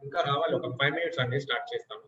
ఇంకా రావాలి, ఒక 5 మినిట్స్ అండి, స్టార్ట్ చేస్తాను.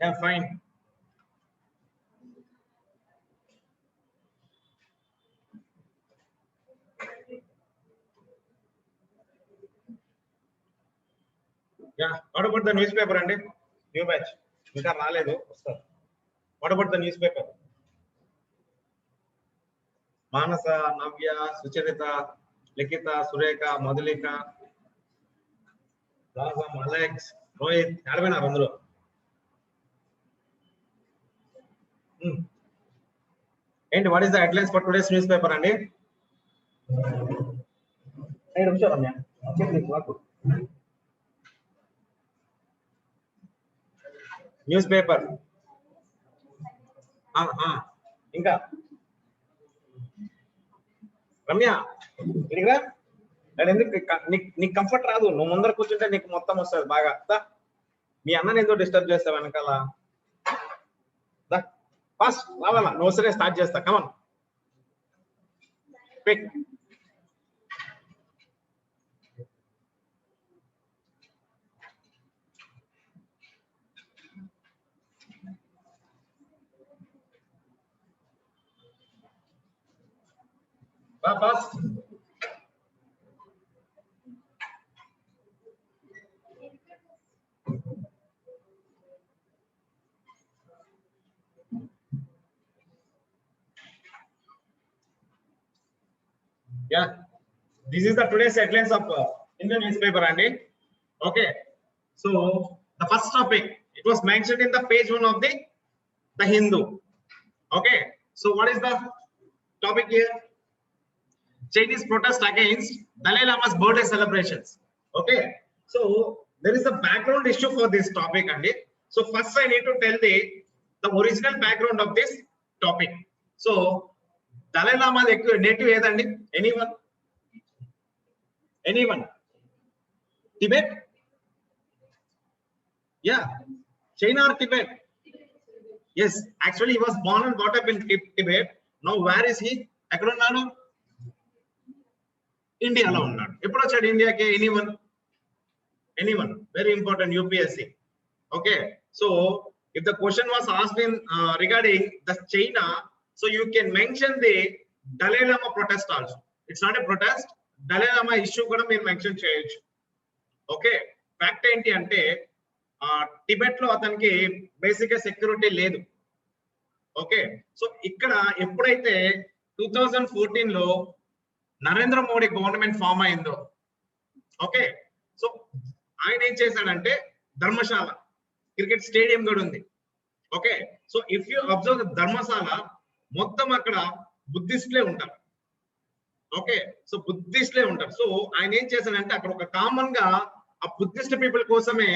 Yeah, fine. Yeah, what about the newspaper అండి? New batch ఇంకా రాలేదు, వస్తారు. What about the newspaper? Manasa, Navya, Sucharitha, Likhitha, Surekha, Madhulika, Rajam, Alex, Rohit ఆడపోయినారు అందరూ. ఏంటి, what is the headlines for today's news paper అండి? న్యూస్ పేపర్ ఇంకా రమ్య ఇదిగా నేను ఎందుకు నీకు కంఫర్ట్ రాదు, నువ్వు ముందర కూర్చుంటే నీకు మొత్తం వస్తుంది బాగా. మీ అన్నని ఎందుకు డిస్టర్బ్ చేస్తావు వెనకాల? ఫాస్ట్ రావాలా, నువ్వు సరే స్టార్ట్ చేస్తా. కమన్ పిక్. Fast. Yeah, this is the today's headlines of Indian newspaper, Andy. Okay, so the first topic, it was mentioned in the page 1 of the Hindu. Okay, so what is the topic here? Chinese protest against Dalai Lama's birthday celebrations. Okay, so there is a background issue for this topic, Andy. So first I need to tell the original background of this topic. So Dalai Lama native edandi? Anyone? Tibet? Yeah, China or Tibet? Yes, actually he was born and brought up in Tibet. Now where is he? Ekkada unnadu? India lo unnadu. Eppudu vachadu India ke? Anyone? Very important, UPSC. Okay, so if the question was asked in regarding the China, so you can mention the Dalai Lama protest also. It's not a protest, Dalai Lama issue kuda meer mention cheyochu. Okay, fact enti ante Tibet lo ataniki basic security ledu. Okay, so ikkada eppudaithe 2014 lo Narendra Modi government form ayindo. Okay, so ఆయన ఏం చేశాడంటే Dharamshala cricket stadium కూడా ఉంది. Okay, so if you observe Dharamshala మొత్తం అక్కడ బుద్ధిస్టులే ఉంటారు. Okay, so బుద్ధిస్టులే ఉంటారు. So ఆయన ఏం చేశాడంటే అక్కడ ఒక కామన్ గా ఆ బుద్ధిస్ట్ పీపుల్ కోసమే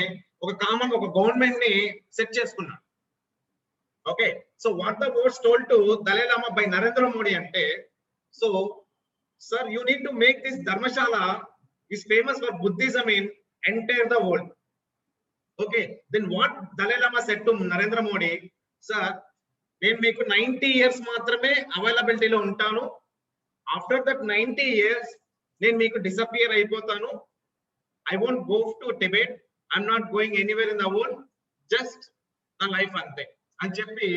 ఒక కామన్ ఒక గవర్నమెంట్ ని సెట్ చేసుకున్నాడు. Okay, so what the words told to Dalai Lama by Narendra Modi అంటే, so sir, you need to make this dharmashala is famous for Buddhism in entire the world. Okay, then what Dalai Lama said to Narendra Modi, sir, నేను మీకు 90 years మాత్రమే అవైలబిలిటీలో ఉంటాను, after that 90 years నేను మీకు disappear అయిపోతాను, I won't go to Tibet, I'm not going anywhere in the world, just నా life అంతే అని చెప్పి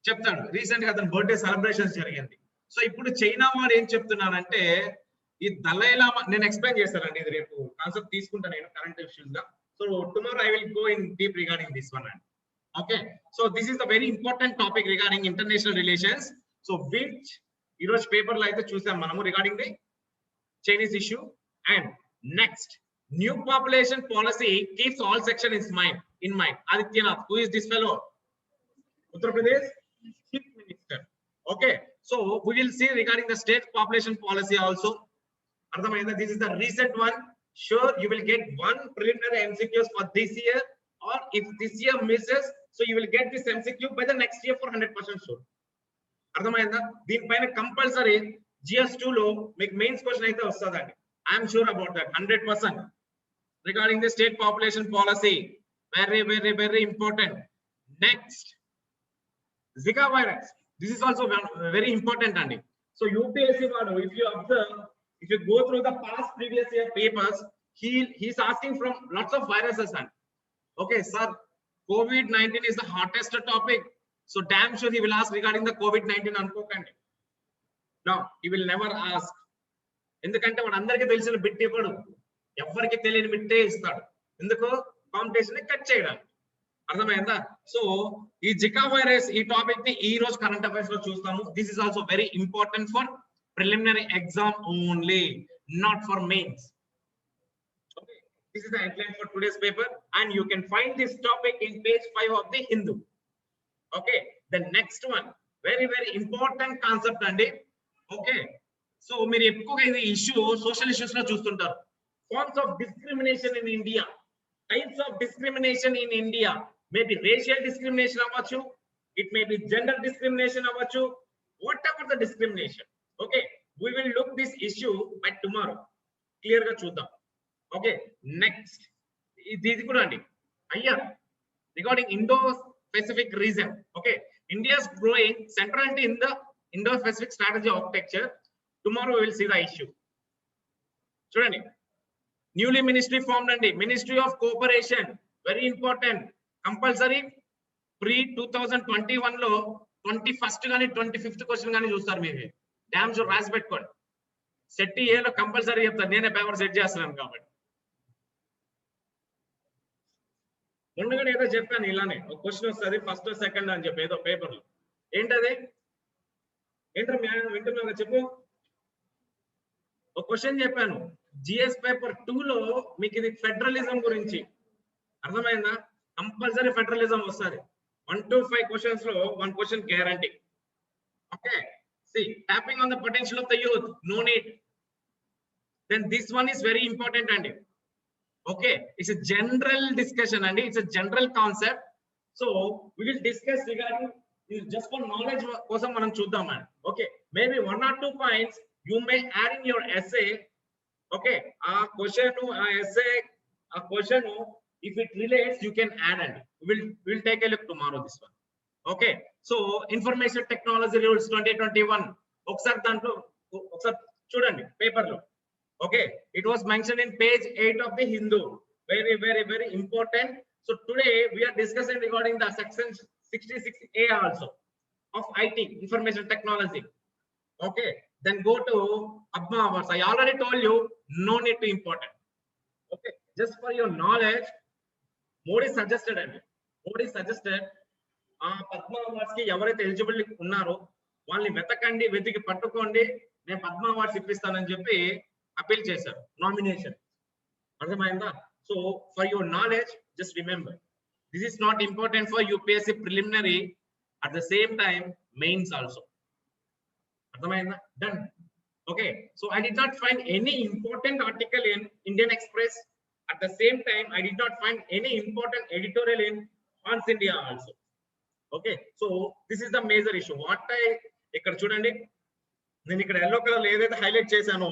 చెప్తాడు. రీసెంట్ గా అతని బర్త్డే సెలబ్రేషన్స్ జరిగింది. సో ఇప్పుడు చైనా వాడు ఏం చెప్తున్నానంటే, ఈ దలై లామా నేను ఎక్స్ప్లెయిన్ చేస్తానండి, ఇది రేపు కాన్సెప్ట్ తీసుకుంటా నేను కరెంట్ ఇష్యూస్ గా. So tomorrow I will go in deep regarding this one and okay. So this is the very important topic regarding international relations. So which ఈరోజు పేపర్ లో అయితే చూసాం మనము regarding the Chinese issue. And next, new population policy keeps all section in mind. Adityanath, who is this fellow? Uttar Pradesh Chief Minister. Okay, so we will see regarding the state population policy also. This is the recent one. Sure, you will get one preliminary MCQs for this year, or if this year misses, so you will get this MCQ by the next year for 100% sure. అర్థమైందా? దీనిపైన compulsory GS2 లో మీకు mains question అయితే వస్తుందండి. I'm sure about that 100%. Regarding the state population policy, very very very important. Next, Zika virus. This is also very important, Andy. So UPSC vadu, if you observe, if you go through the past previous year papers, he's asking from lots of viruses. And okay, sir, COVID-19 is the hottest topic, so damn sure he will ask regarding the COVID-19 అనుకోకండి. No, he will never ask. ఎందుకంటే వాడు అందరికీ తెలిసిన bit ఇవ్వడు, ఎవరికి తెలియని బిట్టే ఇస్తాడు. ఎందుకు? కాంపిటీషన్ ని కట్ చేయడానికి. అర్థమైందా? సో ఈ జికా వైరస్ ఈ టాపిక్ ని ఈ రోజు కరెంట్ అఫైర్స్ లో చూస్తాము. This is also very important for preliminary exam only, not for mains. Okay, this is the headline for today's paper and you can find this topic in page 5 of the Hindu. Okay, the next one, very very important concept అండి. Okay, so మీరు ఎక్కువగా ఇది issue social issues లో చూస్తుంటారు. Forms of discrimination in India, types of discrimination in India, maybe racial discrimination అవ్వచ్చు, it may be gender discrimination అవ్వచ్చు, what ever the discrimination. Okay, we will look this issue by tomorrow, clear గా చూద్దాం. Okay, next ఇది కూడా అండి అయ్యా regarding Indo Pacific reason. Okay, India's growing centrality in the Indo-Pacific strategy architecture. Tomorrow we will see the issue. చూడండి, newly ministry formed అండి, ministry of cooperation, very important, compulsory pre 2021 లో 21st కానీ 25th question కానీ చూస్తారు. మీరు damn sure రాసి పెట్టుకోండి. Set ఏలో కంపల్సరీ చెప్తారు, నేనే పేపర్ సెట్ చేస్తున్నాను కాబట్టి. ముందుగా ఏదో చెప్పాను ఇలానే, ఒక క్వశ్చన్ వస్తుంది ఫస్ట్ సెకండ్ అని చెప్పి ఏదో పేపర్లో. ఏంటది? ఏంటో వింటున్నారా చెప్పు. ఒక క్వశ్చన్ చెప్పాను జిఎస్ పేపర్ 2 లో, మీకు ఇది ఫెడరలిజం గురించి అర్థమైందా? కంపల్సరీ ఫెడరలిజం వస్తుంది. 1 to 5 క్వశ్చన్స్ లో 1 question guarantee. Okay, see, tapping on the potential of the youth, no need. Then this one is very important and okay, it's a general discussion and it's a general concept. So we will discuss regarding just for knowledge kosam manam chuddam man. Okay, maybe 1 or 2 points you may add in your essay. Okay, a question to a essay, a question, if it relates you can add and we'll take a look tomorrow this one. Okay, so information technology rules 2021 ఒకసారి దాంట్లో ఒకసారి చూడండి paper లో. Okay, it was mention in page 8 of the Hindu, very very very important. So today we are discussing regarding the section 66A also of IT, information technology. Okay, then go to Padma Awards. I already told you, no need to important. Okay, just for your knowledge, Modi suggested ఆ Padma awards కి ఎవరైతే eligible ఉన్నారో వాళ్ళని వెతకండి, వెతికి పట్టుకోండి, నేను Padma awards ఇప్పిస్తానని చెప్పి అపీల్ చేశారు నామినేషన్. అర్థమైందా? So for your knowledge just remember, this is not important for UPSC preliminary, at the same time mains also. అర్థమైందా? Done. Okay, so I did not find any important article in Indian Express, at the same time I did not find any important editorial in ఆన్స్ India also. Okay, so this is the major issue. What I ఇక్కడ చూడండి, నేను ఇక్కడ yellow colour లో ఏదైతే highlight చేశానో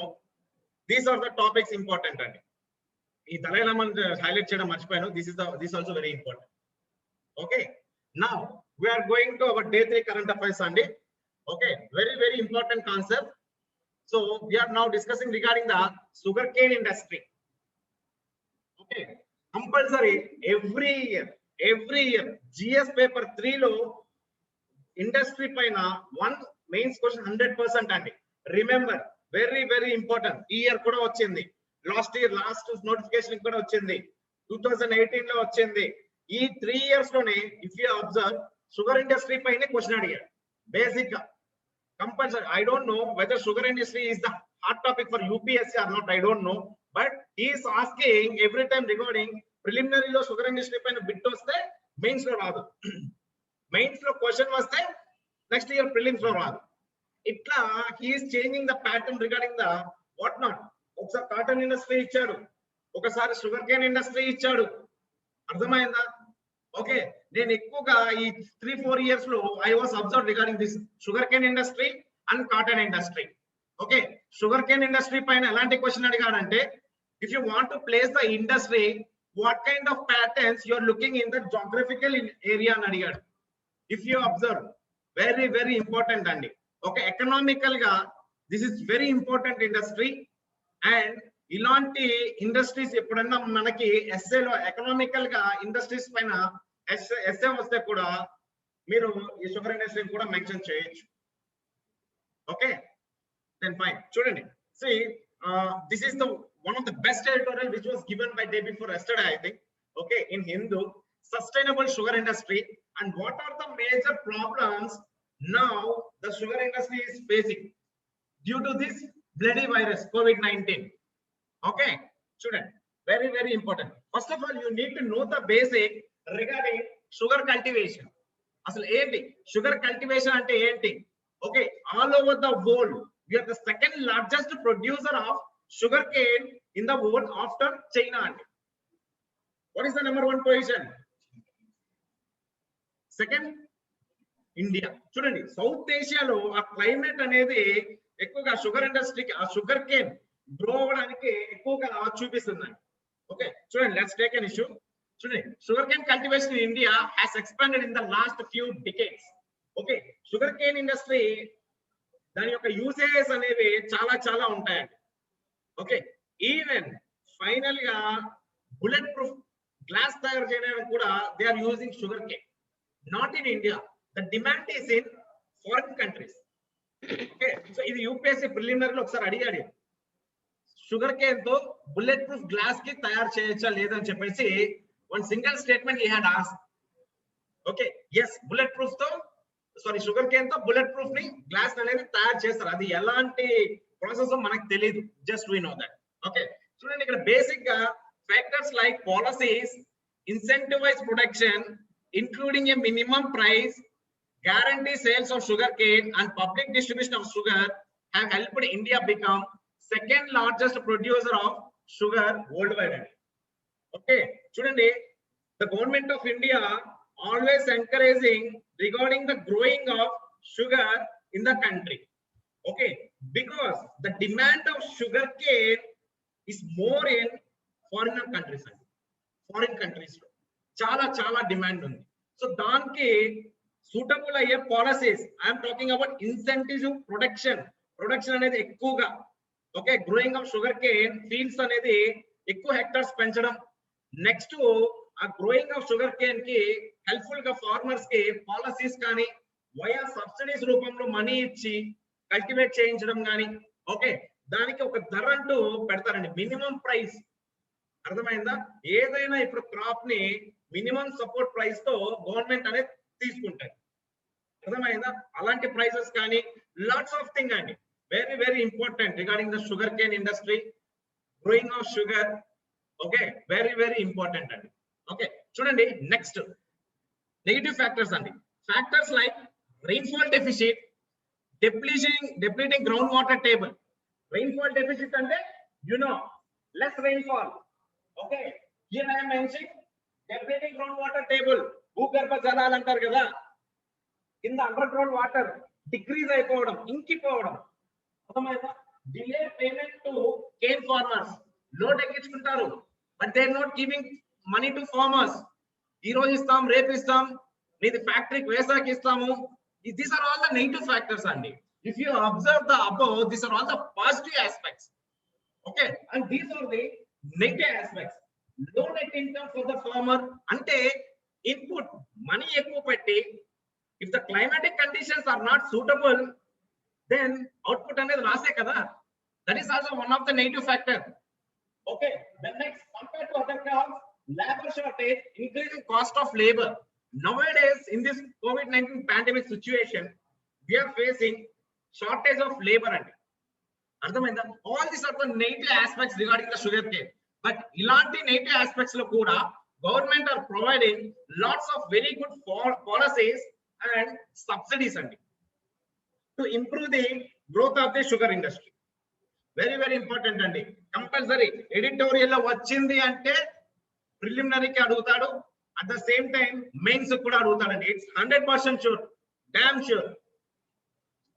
these are the topics important అండి. ఈ దళైలామా హైలైట్ చేయడం మర్చిపోయాను. This also very important. Okay, now we're going to our day 3 current affairs అండి. Okay, very very important concept. So we're now discussing regarding the sugar cane industry. Okay, compulsory every year GS paper 3 లో industry పైన 1 mains question 100% అండి. Remember, very very important. ఈ year కూడా వచ్చింది, last notification కూడా వచ్చింది, 2018 లో వచ్చింది. ఈ 3 years లోనే if you observe sugar industry పైన క్వశ్చన్ అడిగారు బేసిక్ గా. Compulsory, I don't know whether sugar industry is the hot topic for UPSC or not, I don't know, but he is asking every time regarding ప్రిలిమినరీలో sugar industry పైన bit వస్తే mains లో రాదు, mains లో question వస్తే next year prelims లో రాదు. ఇట్లా he's changing the pattern regarding the what not. ఒకసారి కాటన్ ఇండస్ట్రీ ఇచ్చాడు, ఒకసారి షుగర్ కేన్ ఇండస్ట్రీ ఇచ్చాడు. అర్థమైందా? ఓకే, నేను ఎక్కువగా ఈ 3-4 years లో I was observe regarding this sugar cane industry and cotton industry. Okay, sugar cane industry పైన ఎలాంటి క్వశ్చన్ అడిగాడంటే, if you want to place the industry, what kind of patterns you are looking in the geographical area అని అడిగాడు. If you observe, very very important అండి. Okay, economical గా this is very important industry. And ఇలాంటి industries ఎప్పుడన్నా మనకి ఎస్ఏలో economical గా industries పైన ఎస్ఏ వస్తే కూడా మీరు ఈ షుగర్ ఇండస్ట్రీని కూడా మెన్షన్ చేయొచ్చు. Okay, then fine. చూడండి, see, this is the one of the best editorial which was given by day before yesterday, I think. Okay, in Hindu, sustainable sugar industry and what are the major problems now the sugar industry is facing due to this bloody virus COVID-19. Okay, student, very very important. First of all, you need to know the basic regarding sugar cultivation. అసలు ఏంటి sugar cultivation అంటే ఏంటి? Okay, all over the world We are the second largest producer of sugarcane in the world after China. What is the number one position? Second, India. చూడండి, south ఏషియాలో ఆ climate అనేది ఎక్కువగా sugar ఇండస్ట్రీకి, ఆ sugar cane grow అవ్వడానికి ఎక్కువగా చూపిస్తుందండి. Okay, చూడండి, లెట్స్ టేక్ ఎన్ ఇష్యూ. చూడండి, sugar cane cultivation in India has expanded in the last few decades. Okay, sugar cane industry దాని యొక్క యూసేజెస్ అనేవి చాలా చాలా ఉంటాయండి. ఓకే, ఈవెన్ ఫైనల్ గా బుల్లెట్ ప్రూఫ్ గ్లాస్ తయారు చేయడానికి కూడా they are using sugar cane. Not in India, the demand is in foreign countries. Okay, so ఇది యూపీఎస్సీ ప్రిలిమినరీలో ఒకసారి అడిగాడు, షుగర్ కేన్ తో బుల్లెట్ ప్రూఫ్ గ్లాస్ కి తయారు చేయొచ్చా లేదని చెప్పేసి one single statement he had asked. Okay, yes, bullet proof తో షుగర్ కేన్ తో బుల్లెట్ ప్రూఫ్ ని గ్లాస్ అనేది తయారు చేస్తారు. అది ఎలాంటి ప్రాసెస్ మనకు తెలియదు, just we know that. Okay, చూడండి, ఇక్కడ బేసిక్ గా factors like policies, incentivise production including a minimum price, guarantee sales of sugar cane and public distribution of sugar have helped India become second largest producer of sugar worldwide. Okay, చూడండి, the government of India always encouraging regarding the growing of sugar in the country. Okay, because the demand of sugar cane is more in foreign countries. Foreign countries లో చాలా చాలా demand ఉంది. So దానికి suitable అయ్యే policies, I'm talking about incentive production అనేది ఎక్కువగా. Okay, growing of sugar cane fields అనేది ఎక్కువ హెక్టార్స్ పెంచడం. నెక్స్ట్, ఆ గ్రోయింగ్ ఆఫ్ షుగర్ కేన్ కి హెల్ప్ఫుల్ గా ఫార్మర్స్ కి పాలసీస్ కానీ వయా సబ్సిడీస్ రూపంలో మనీ ఇచ్చి కల్టివేట్ చేయించడం కానీ. ఓకే, దానికి ఒక ధర అంటూ పెడతారండి, మినిమం ప్రైస్. అర్థమైందా? ఏదైనా ఇప్పుడు క్రాప్ ని మినిమం సపోర్ట్ ప్రైస్ తో గవర్నమెంట్ అనేది తీసుకుంటారు. అర్థమైందా? అలాంటి ప్రైసెస్ కానీ లాట్స్ ఆఫ్ థింగ్ అండి, very very important regarding the sugar cane industry, growing of sugar. Okay, very very important అండి. ఓకే, చూడండి, నెక్స్ట్ నెగిటివ్ ఫ్యాక్టర్స్ అండి. Factors like rainfall deficit, depleting groundwater table. Rainfall deficit అంటే less rainfall. Okay, here I am mentioning depleting groundwater table. భూగర్భ జలాలు అంటారు కదా, కింద under ground water decrease అయిపోవడం, ఇంకిపోవడం. అర్థమైందా? Delay payment to cane farmers, load ఎక్కించుకుంటారు, but they are not giving money to farmers. ఈ రోజు ఇస్తాం, రేపు ఇస్తాం, నీది ఫ్యాక్టరీకి వేసాకి ఇస్తాము. These are all the negative factors, Andy. If you observe the above, these are all the positive aspects. Okay, and these are the negative aspects. Low net income for the farmer. Ante input money ekku petti, if the climatic conditions are not suitable, then output anedi rase kada. That is also one of the negative factor. Okay, the next, compared to other crops, labor shortage, increasing cost of labor. Nowadays, in this COVID-19 pandemic situation, we are facing shortage of labor. And all these are the negative aspects regarding the sugar cane. But ilanti negative aspects lo kuda government are providing lots of very good policies and subsidies to improve the growth of the sugar industry. Very very important andi. Compulsory editorial lo vachindi ante preliminary ki adugutadu. At the same time, mains kuda adugutadandi. It's 100% sure, damn sure.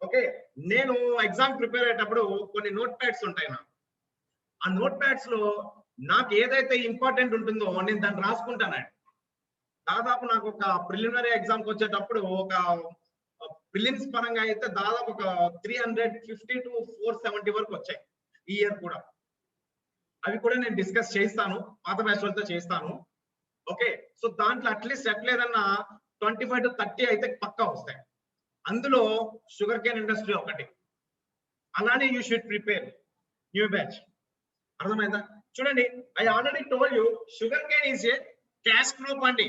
Okay, నేను exam prepare అయ్యేటప్పుడు కొన్ని note pods ఉంటాయి నా. ఆ note pods లో నాకు ఏదైతే important ఉంటుందో నేను దాన్ని రాసుకుంటానండి. దాదాపు నాకు ఒక ప్రిలిమినరీ ఎగ్జామ్కి వచ్చేటప్పుడు ఒక ప్రిలిమ్స్ పరంగా అయితే దాదాపు ఒక 350 to 470 వరకు వచ్చాయి ఈ ఇయర్ కూడా. అవి కూడా నేను డిస్కస్ చేస్తాను, పాత బ్యాచ్ వాళ్ళతో చేస్తాను. ఓకే, సో దాంట్లో అట్లీస్ట్ ఎట్లేదన్నా 25 to 30 అయితే పక్కా వస్తాయి. అందులో షుగర్ కేన్ ఇండస్ట్రీ ఒకటి. అలానే you should prepare new batch. అర్థమైందా? చూడండి, I already told you sugar cane is a cash crop అండి.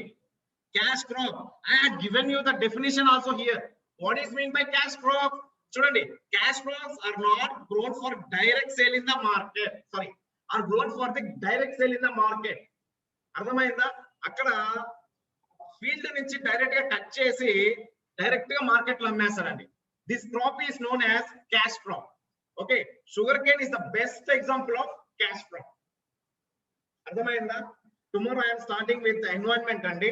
Cash crop. I have given you the definition also here. What is mean by cash crop? చూడండి, cash crops are not grown for direct sale in the market. Sorry, are grown for the direct sale in the market. అర్థమైందా? అక్కడ field నుంచి direct గా cut చేసి direct గా market లో అమ్మేస్తారండి. This crop is known as cash crop. Okay, sugarcane is the best example of cash crop. అర్థమైందా? Tomorrow I am starting with the environment and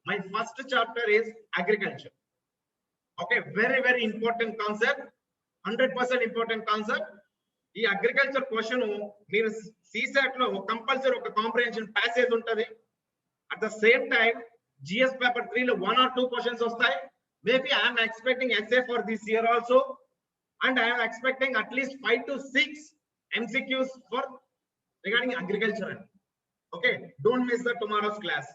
my first chapter is agriculture. Okay, very very important concept, 100% important concept. ఈ agriculture question మీరు CSAT లో compulsory ఒక comprehension passage ఉంటది. At the same time GS paper 3 లో 1 or 2 questions వస్తాయి. Maybe I am expecting essay for this year also, and I am expecting at least 5 to 6 MCQs for regarding agriculture అండి. Okay, don't miss the tomorrow's class.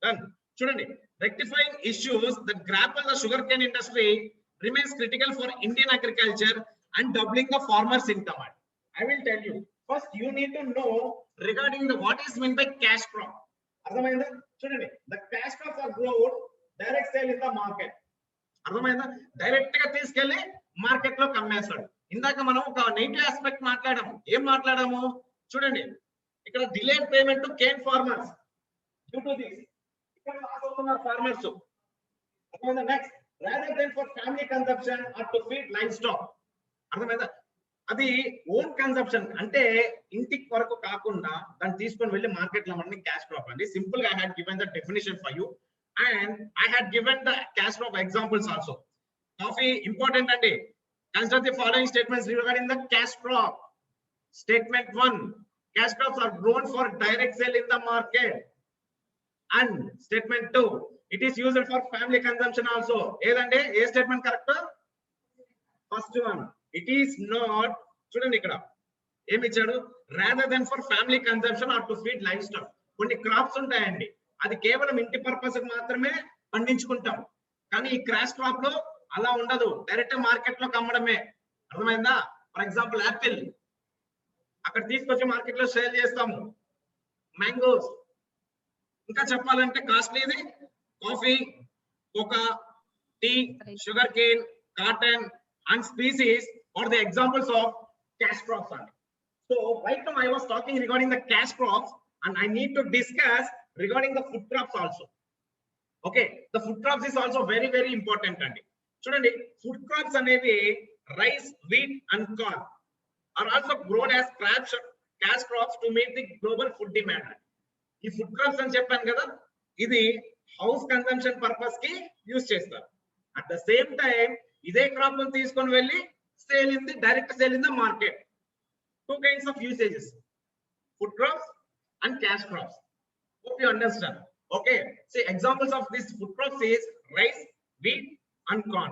Done. చూడండి, rectifying issues that grapple the sugarcane industry remains critical for Indian agriculture and doubling the farmers' income. I will tell you. First, you need to know regarding the what is meant by cash crop. అర్థమైందా? చూడండి, the cash crops are grown direct sale in the market. అర్థమైందా? Direct గా తీసుకెళ్లి market లో కమ్మేస్తాడు. ఇందాక మనం ఒక negative aspect మాట్లాడాము. ఏం మాట్లాడాము? చూడండి, ఇక్కడ delayed payment to cane farmers due to this. ఇక్కడ లాస్ అవుతున్నారు ఫార్మర్స్. అర్థమైందా? Next, rather than for family consumption or to feed livestock. అర్థమైందా? అది ఓన్ కన్సంప్షన్ అంటే ఇంటికి వరకు కాకుండా దాన్ని తీసుకొని వెళ్ళి మార్కెట్ లో అమ్మడానికి క్యాష్ క్రాప్ అండి. సింపుల్ గా I had given the definition for you and I had given the cash crop examples also. Coffee important అండి. Consider the following statements regarding the cash crop. Statement 1, cash crops are grown for direct sale in the market. And statement 2, it is used for family consumption also. ఏదండి? ఏ statement correct? First one. It is not. చూడండి, ఇక్కడ ఏమి ఇచ్చాడు? rather than for family consumption or to feed livestock. కొన్ని crops ఉంటాయండి, అది కేవలం ఇంటి పర్పస్ మాత్రమే పండించుకుంటాం. కానీ ఈ క్రాష్ క్రాప్ లో అలా ఉండదు, డైరెక్ట్ మార్కెట్ లో అమ్మడమే. అర్థమైందా? ఫర్ ఎగ్జాంపుల్ యాపిల్ అక్కడ తీసుకొచ్చి మార్కెట్ లో సేల్ చేస్తాము. మ్యాంగోస్, ఇంకా చెప్పాలంటే కాస్ట్లీది coffee, cocoa, tea, sugarcane, cotton and species are the examples of cash crops. So right now I was talking regarding the cash crops and I need to discuss regarding the food crops also. Okay, the food crops is also very very important andi. Chudandi, food crops అనేవి rice, wheat and corn are also grown as cash crops to meet the global food demand. ఈ food crops అని చెప్పాను కదా, ఇది house consumption purpose కి use చేస్తారు. At the same time ఇదే crop తీసుకొని వెళ్ళి sale in the direct sale in the market. 2 kinds of usages, food crops and cash crops. Hope you understand. Okay, see examples of this food crops is rice, wheat and corn.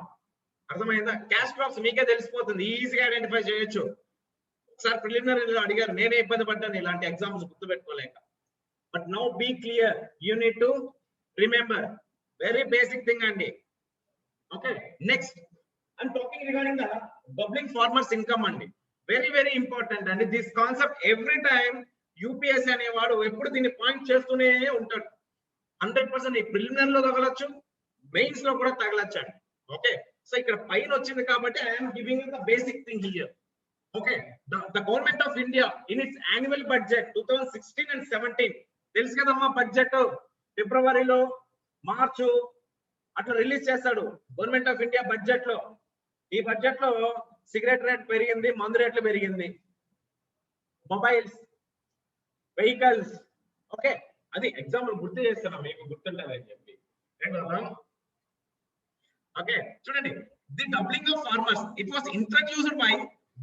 అర్థమైందా? Cash crops మీకే తెలిసిపోతుంది, ఈజీగా identify చేయొచ్చు. ఒకసారి ప్రిలిమినరీలో అడిగారు, నేనే ఇబ్బంది పడ్డాను ఇలాంటి ఎగ్జాంపుల్స్ గుర్తుపెట్టుకోలేక. But now be clear, you need to remember very basic thing అండి. Okay, next I'm talking regarding the doubling farmers income అండి. వెరీ వెరీ ఇంపార్టెంట్ అండి. This concept every time UPSC అనేవాడు ఎప్పుడు దీన్ని పాయింట్ చేస్తూనే ఉంటాడు. 100% ఈ ప్రిలిమినరీ లో తగలొచ్చు, మెయిన్స్ లో కూడా తగలొచ్చు అండి. ఓకే, సో ఇక్కడ పైన వచ్చింది కాబట్టి I'm giving the basic thing here. Okay, the government of India in it's annual budget 2016 and 17 తెలుసు కదమ్మా, బడ్జెట్ ఫిబ్రవరిలో మార్చు అట్లా రిలీజ్ చేస్తాడు గవర్నమెంట్ ఆఫ్ ఇండియా బడ్జెట్ లో. ఈ బడ్జెట్ లో సిగరెట్ రేట్ పెరిగింది, మందు రేట్లు పెరిగింది, మొబైల్స్, వెహికల్స్. ఓకే, అది ఎగ్జాంపుల్ గుర్తు చేస్తున్నా, మీకు గుర్తుంటుందని చెప్పి. ఓకే, చూడండి, the doubling of farmers it was introduced by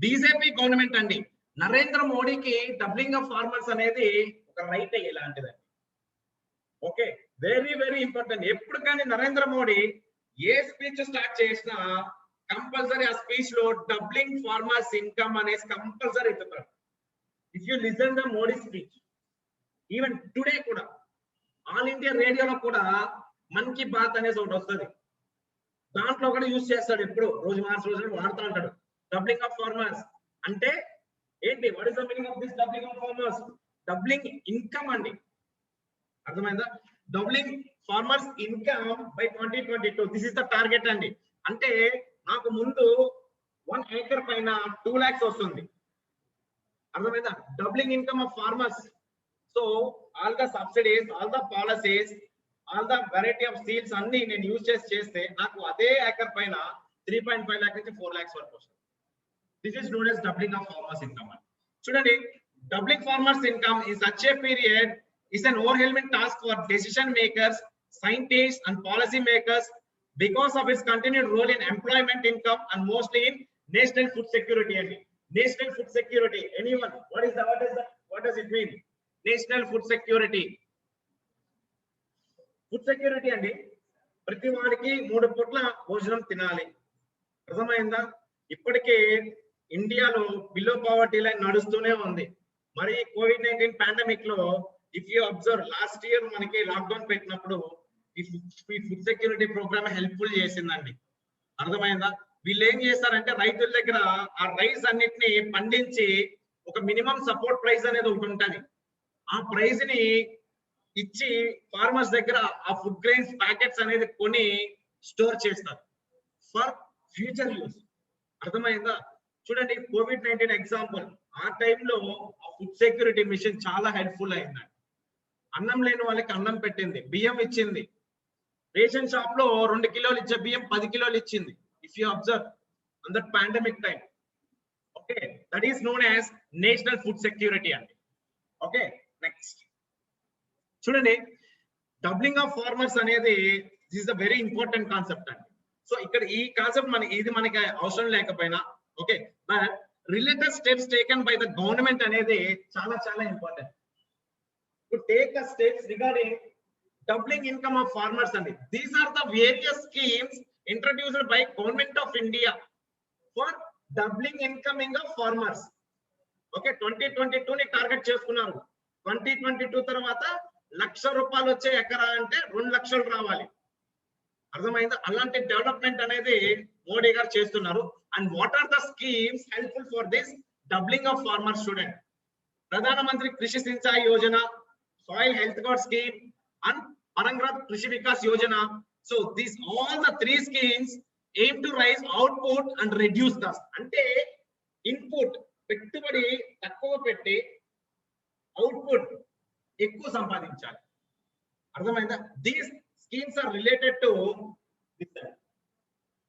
BJP government అండి. నరేంద్ర మోడీకి డబ్లింగ్ ఆఫ్ ఫార్మర్స్ అనేది ఒక రైట్ ఇలాంటిదండి. Okay, very very important. ఎప్పుడు కానీ నరేంద్ర మోడీ ఏ స్పీచ్ స్టార్ట్ చేసినా కంపల్సరీ ఆ స్పీచ్ లో డబ్లింగ్ ఫార్మర్స్ ఇన్కమ్ అనేది కంపల్సరీ ఎత్తుతారు. If you listen the Modi speech, even today కూడా ఆల్ ఇండియా రేడియోలో కూడా మన్ కీ బాత్ అనేది ఒకటి వస్తుంది, దాంట్లో కూడా యూజ్ చేస్తాడు. ఎప్పుడు రోజు మార్చి రోజు వాడుతూ ఉంటాడు డబ్లింగ్ ఆఫ్ ఫార్మర్స్ అంటే ఏంటి? What is the meaning of this doubling of farmers? Doubling income అండి. అర్థమైందా? Doubling farmers income by 2022 this is the target అండి. అంటే నాకు ముందు 1 acre పైన 2 lakhs వస్తుంది. అర్థమైందా? Doubling income of farmers. So all the subsidies, all the policies, all the variety of seeds అన్ని నేను యూజ్ చేస్తే నాకు అదే ఏకర్ పైన 3.5 lakhs నుంచి 4 lakhs వరకు వస్తుంది. This is known as doubling of farmers income. Student, doubling farmers income in such a period is an overwhelming task for decision makers, scientists and policy makers because of its continued role in employment income and mostly in national food security. National food security, anyone, what does it mean? National food security. Food security అండి ప్రతి వాడికి 3 పూట్ల భోజనం తినాలి. అర్థమైందా? ఇప్పటికే ఇండియాలో below poverty line నడుస్తూనే ఉంది. మరి COVID-19 పాండమిక్ లో if you observe last year మనకి లాక్డౌన్ పెట్టినప్పుడు ఈ ఫుడ్ సెక్యూరిటీ ప్రోగ్రామ్ హెల్ప్ఫుల్ చేసిందండి. అర్థమైందా? వీళ్ళు ఏం చేస్తారంటే రైతుల దగ్గర ఆ రైస్ అన్నిటిని పండించి ఒక మినిమం సపోర్ట్ ప్రైస్ అనేది ఒకటి ఉంటుంది. ఆ ప్రైస్ ని ఇచ్చి ఫార్మర్స్ దగ్గర ఆ ఫుడ్ గ్రెయిన్స్ ప్యాకెట్స్ అనేది కొని స్టోర్ చేస్తారు ఫర్ ఫ్యూచర్ యూస్. అర్థమైందా? చూడండి COVID-19 ఎగ్జాంపుల్, ఆ టైంలో ఆ ఫుడ్ సెక్యూరిటీ మిషన్ చాలా హెల్ప్ఫుల్ అయిందండి. అన్నం లేని వాళ్ళకి అన్నం పెట్టింది, బియ్యం ఇచ్చింది. రేషన్ షాప్ లో 2 కిలోలు ఇచ్చే బియ్యం 10 కిలోలు ఇచ్చింది. If you observe on that pandemic time. Okay, that is known as national food security అండి. ఓకే, నెక్స్ట్ చూడండి, డబ్లింగ్ ఆఫ్ ఫార్మర్స్ అనేది this is a very important concept అండి. సో ఇక్కడ ఈ కాన్సెప్ట్ మనకి అవసరం లేకపోయినా okay, but related steps taken by the government అనేది చాలా చాలా important to take a steps regarding doubling income of farmers అండి. These are the various schemes introduced by government of India for doubling incoming of farmers. Okay, 2022 ని target చేసుకున్నారు. 2022 తర్వాత ₹1,00,000 వచ్చే ఎకరా అంటే 2 లక్షలు రావాలి. అర్థమైందా? అలాంటి డెవలప్మెంట్ అనేది మోడీ గారు చేస్తున్నారు. And what are the schemes helpful for this doubling of farmer student? Pradhan Mantri Krishi Sinchai Yojana, soil health card scheme and Paramparagat Krishi Vikas Yojana. So these all the 3 schemes aim to raise output and reduce the, అంటే ఇన్పుట్ పెట్టుబడి తక్కువ పెట్టి output ఎక్కువ సంపాదించాలి. అర్థమైందా? These schemes are related to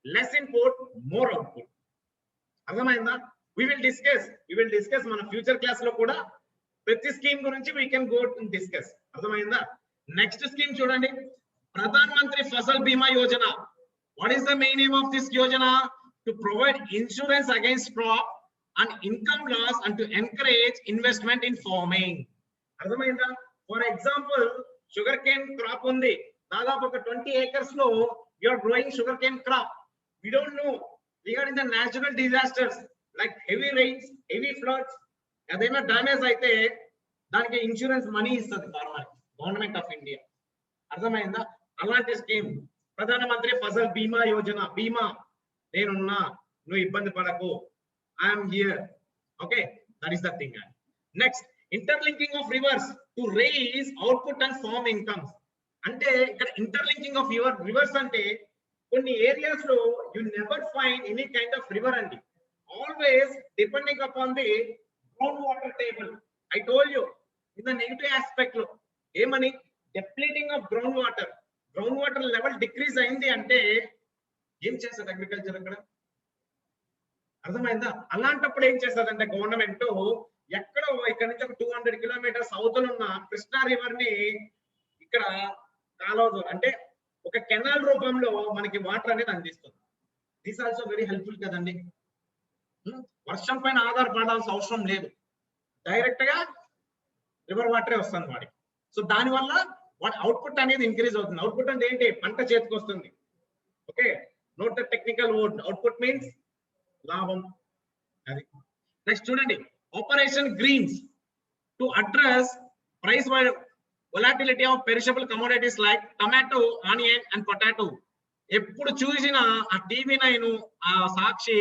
less input more output. అర్థమైందా? we will discuss మన future class లో కూడా ప్రతి స్కీమ్ గురించి we can go and discuss. అర్థమైందా? నెక్స్ట్ స్కీమ్ చూడండి, ప్రధాన్ మంత్రి ఫసల్ బీమా Yojana. what is the main aim of this yojana? to provide insurance against crop and income loss and to encourage investment in farming. అర్థమైందా? For example sugar cane crop ఉంది, దాదాపు ఒక 20 acres లో you are growing sugar cane crop. We don't know regarding the natural disasters like heavy rains, heavy floods, ఏదైనా damage అయితే దానికి insurance money ఇస్తుంది farmer government of India. అర్థమైందా? అలాంటి స్కీమ్ ప్రధానమంత్రి ఫసల్ బీమా యోజన. బీమా, నేనున్నా, నువ్వు ఇబ్బంది పడకు, I'm here. Okay, that is the thing. Next, interlinking of rivers to raise output and farm incomes. అంటే ఇక్కడ ఇంటర్లింకింగ్ ఆఫ్ రివర్స్ అంటే కొన్ని ఏరియాస్ లో you never find any kind of river అండి. Always depending upon the ground water table. I told you in the negative aspect లో ఏమని, depleting of ground water level decrease అయింది అంటే ఏం చేస్తుంది అగ్రికల్చర్ అక్కడ? అర్థమైందా? అలాంటప్పుడు ఏం చేస్తుందంటే గవర్నమెంట్ ఎక్కడో ఇక్కడ నుంచి ఒక 200 కిలోమీటర్స్ అవతల ఉన్న కృష్ణా రివర్ ని ఇక్కడ కాలువ అంటే ఒక కెనాల్ రూపంలో మనకి వాటర్ అనేది అందిస్తుంది. దిస్ ఆల్సో వెరీ హెల్ప్ఫుల్ కదండి. వర్షం పైన ఆధారపడాల్సిన అవసరం లేదు, డైరెక్ట్ గా రివర్ వాటరే వస్తుంది వాడికి. సో దానివల్ల వాటి అవుట్పుట్ అనేది ఇంక్రీజ్ అవుతుంది. అవుట్పుట్ అంటే ఏంటి? పంట చేతికి వస్తుంది. Okay, note the technical word. Output means లాభం. అది నెక్స్ట్ చూడండి, operation greens to address price volatility of perishable commodities like tomato, onion and potato. ఎప్పుడు చూసినా ఆ TV9, ఆ సాక్షి,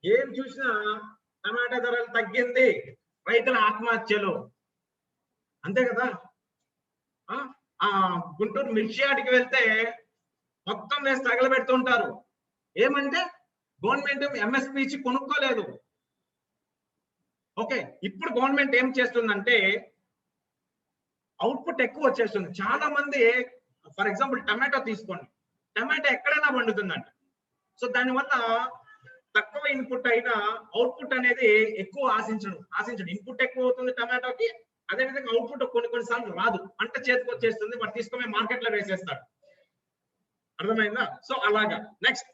ఏం చూసినా టమాటా ధరలు తగ్గింది, రైతుల ఆత్మహత్యలు, అంతే కదా. ఆ గుంటూరు మిర్చి ఆటికి వెళ్తే మొత్తం వేసి తగలబెడుతుంటారు. ఏమంటే గవర్నమెంట్ MSP ఇచ్చి కొనుక్కోలేదు. ఓకే, ఇప్పుడు గవర్నమెంట్ ఏం చేస్తుందంటే అవుట్పుట్ ఎక్కువ వచ్చేస్తుంది. చాలా మంది ఫర్ ఎగ్జాంపుల్ టమాటో తీసుకోండి, టమాటో ఎక్కడైనా పండుతుందంట. సో దానివల్ల తక్కువ ఇన్పుట్ అయినా అవుట్పుట్ అనేది ఎక్కువ ఆశించడు ఇన్పుట్ ఎక్కువ అవుతుంది టమాటోకి, అదే విధంగా అవుట్పుట్ కొన్నిసార్లు రాదు, పంట చేతికి వచ్చేస్తుంది, వాడు తీసుకొని మార్కెట్ లో వేసేస్తాడు. అర్థమైందా? సో అలాగా. Next,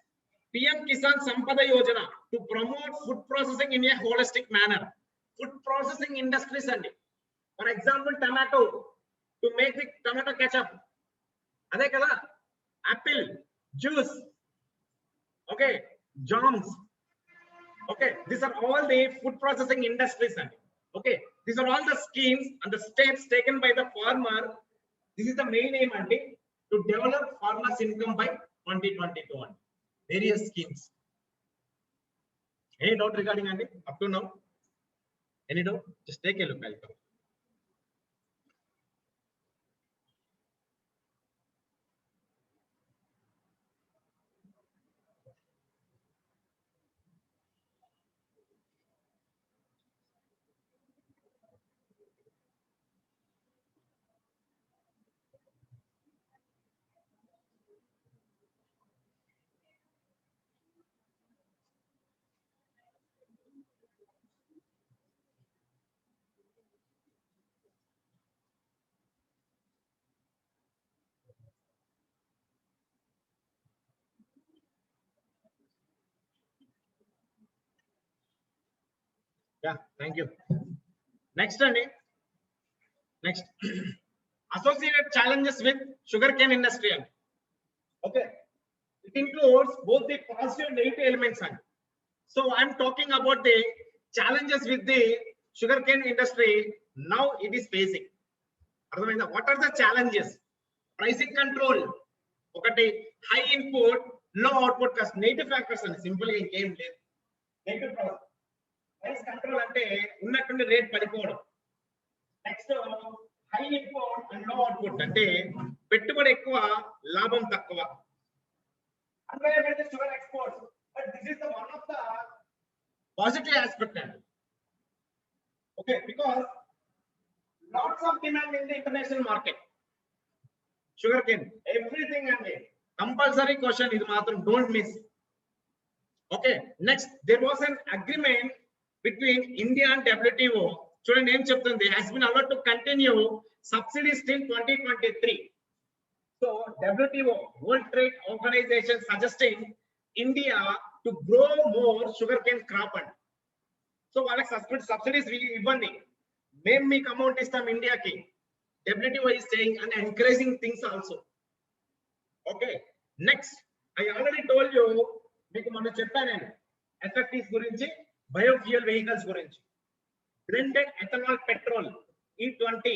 PM Kisan Sampada Yojana to promote food processing in a holistic manner. Food processing industries అండి. For example tomato, to make the tomato ketchup, అదే కదా, apple juice, okay, jams, okay, these are all the food processing industries and okay, these are all the schemes and the steps taken by the farmer. This is the main aim and to develop farmers income by 2022 and various schemes. Any doubt regarding and up to now? Any doubt? Just take a look. I'll come. Yeah, thank you. Next and next, associated challenges with sugarcane industry. Okay, it includes both the positive and negative elements. So I'm talking about the challenges with the sugarcane industry now it is facing. What are the challenges? Pricing control, okay, high input, low output cost, negative factors and simply game negative price control ante ఉన్నట్టుండి rate పడిపోవడం. Next, high input and లో output అంటే పెట్టుబడి ఎక్కువ లాభం తక్కువ. Unreliable sugar exports, but this is the one of the positive aspect. Okay, because lots of demand in the international market. Sugarcane, everything and compulsory question is matram, don't miss. Okay, next, there was an agreement between India and WTO. Student name cheptundi has been allowed to continue subsidies till 2023. So WTO, World Trade Organization, suggesting India to grow more sugarcane crop. So వాళ్ళకి subsidies ఇవ్వండి, మేము మీకు amount ఇస్తాం ఇండియాకి. WTO is saying and encouraging things also. Okay, next, I already told you, మీకు మొన్న చెప్పాను నేను ఎఫ్ఎఫ్టీస్ గురించి, బయోఫ్యూయల్ వెహికల్స్ గురించి. Blended ethanol petrol E20,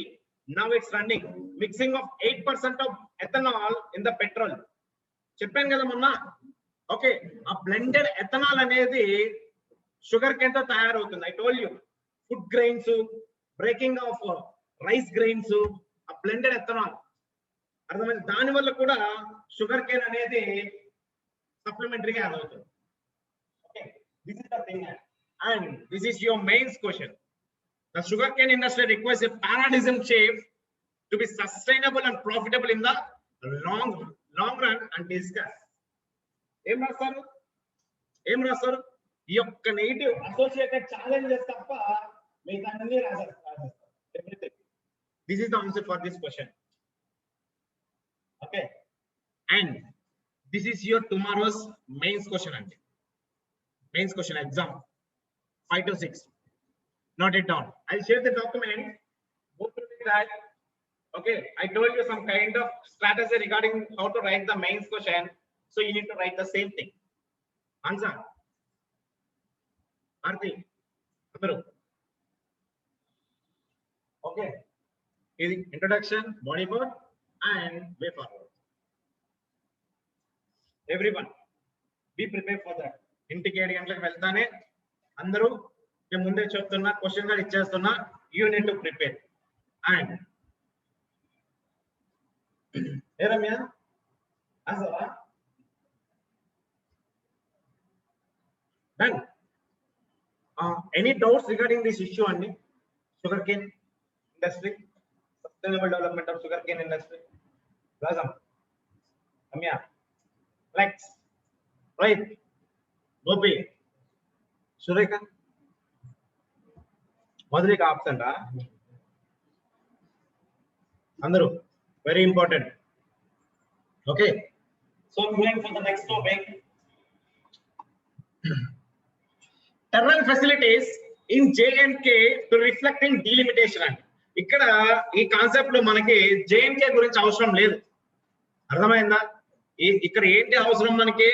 now it's running, mixing of 8% of ethanol in the petrol. చెప్పాను కదా మొన్న. ఓకే, ఆ బ్లెండెడ్ ఎథనాల్ అనేది షుగర్ కేన్ తో తయారవుతుంది. I told you, food grains, breaking of rice grains, ఆ బ్లెండెడ్ ఎథనాల్ అర్థమైంది. దాని వల్ల కూడా షుగర్ కేన్ అనేది సప్లిమెంటరీగా యాడ్ అవుతుంది. Okay, this is the thing and this is your mains question. The sugarcane industry requires a paradigm shift to be sustainable and profitable in the long run and discuss. ఏం రాస్తారు ఈ యొక్క negative associated challenges తప్ప మిగతా అన్ని రాస్తారు. This is the answer for this question. Okay, and this is your tomorrow's mains question అండి. Mains question exam 5 to 6. Note it down. I'll share the document. Go through that. Okay, I told you some kind of strategy regarding how to write the mains question. So you need to write the same thing. Answer. Arti. Okay. Introduction, body part, and way forward. Everyone, be prepared for that. ఇంటికి 7 గంటలకు వెళ్తానే అందరూ నేను ముందే చెప్తున్నా, question గా ఇచ్చేస్తున్నా, you need to prepare. And a Ramya ఆన్సరా done. Any doubts regarding this issue అండి? sugarcane industry, sustainable development of sugarcane industry. Razam, Ramya, Lex, right, Gopi, Surekha Madhurika absent అందరూ very important. Okay, so going for the next topic, టెర్రల్ facilities in JNK to reflecting delimitation అండి. ఇక్కడ ఈ concept లో మనకి J&K గురించి అవసరం లేదు, అర్థమైందా? ఇక్కడ ఏంటి అవసరం మనకి,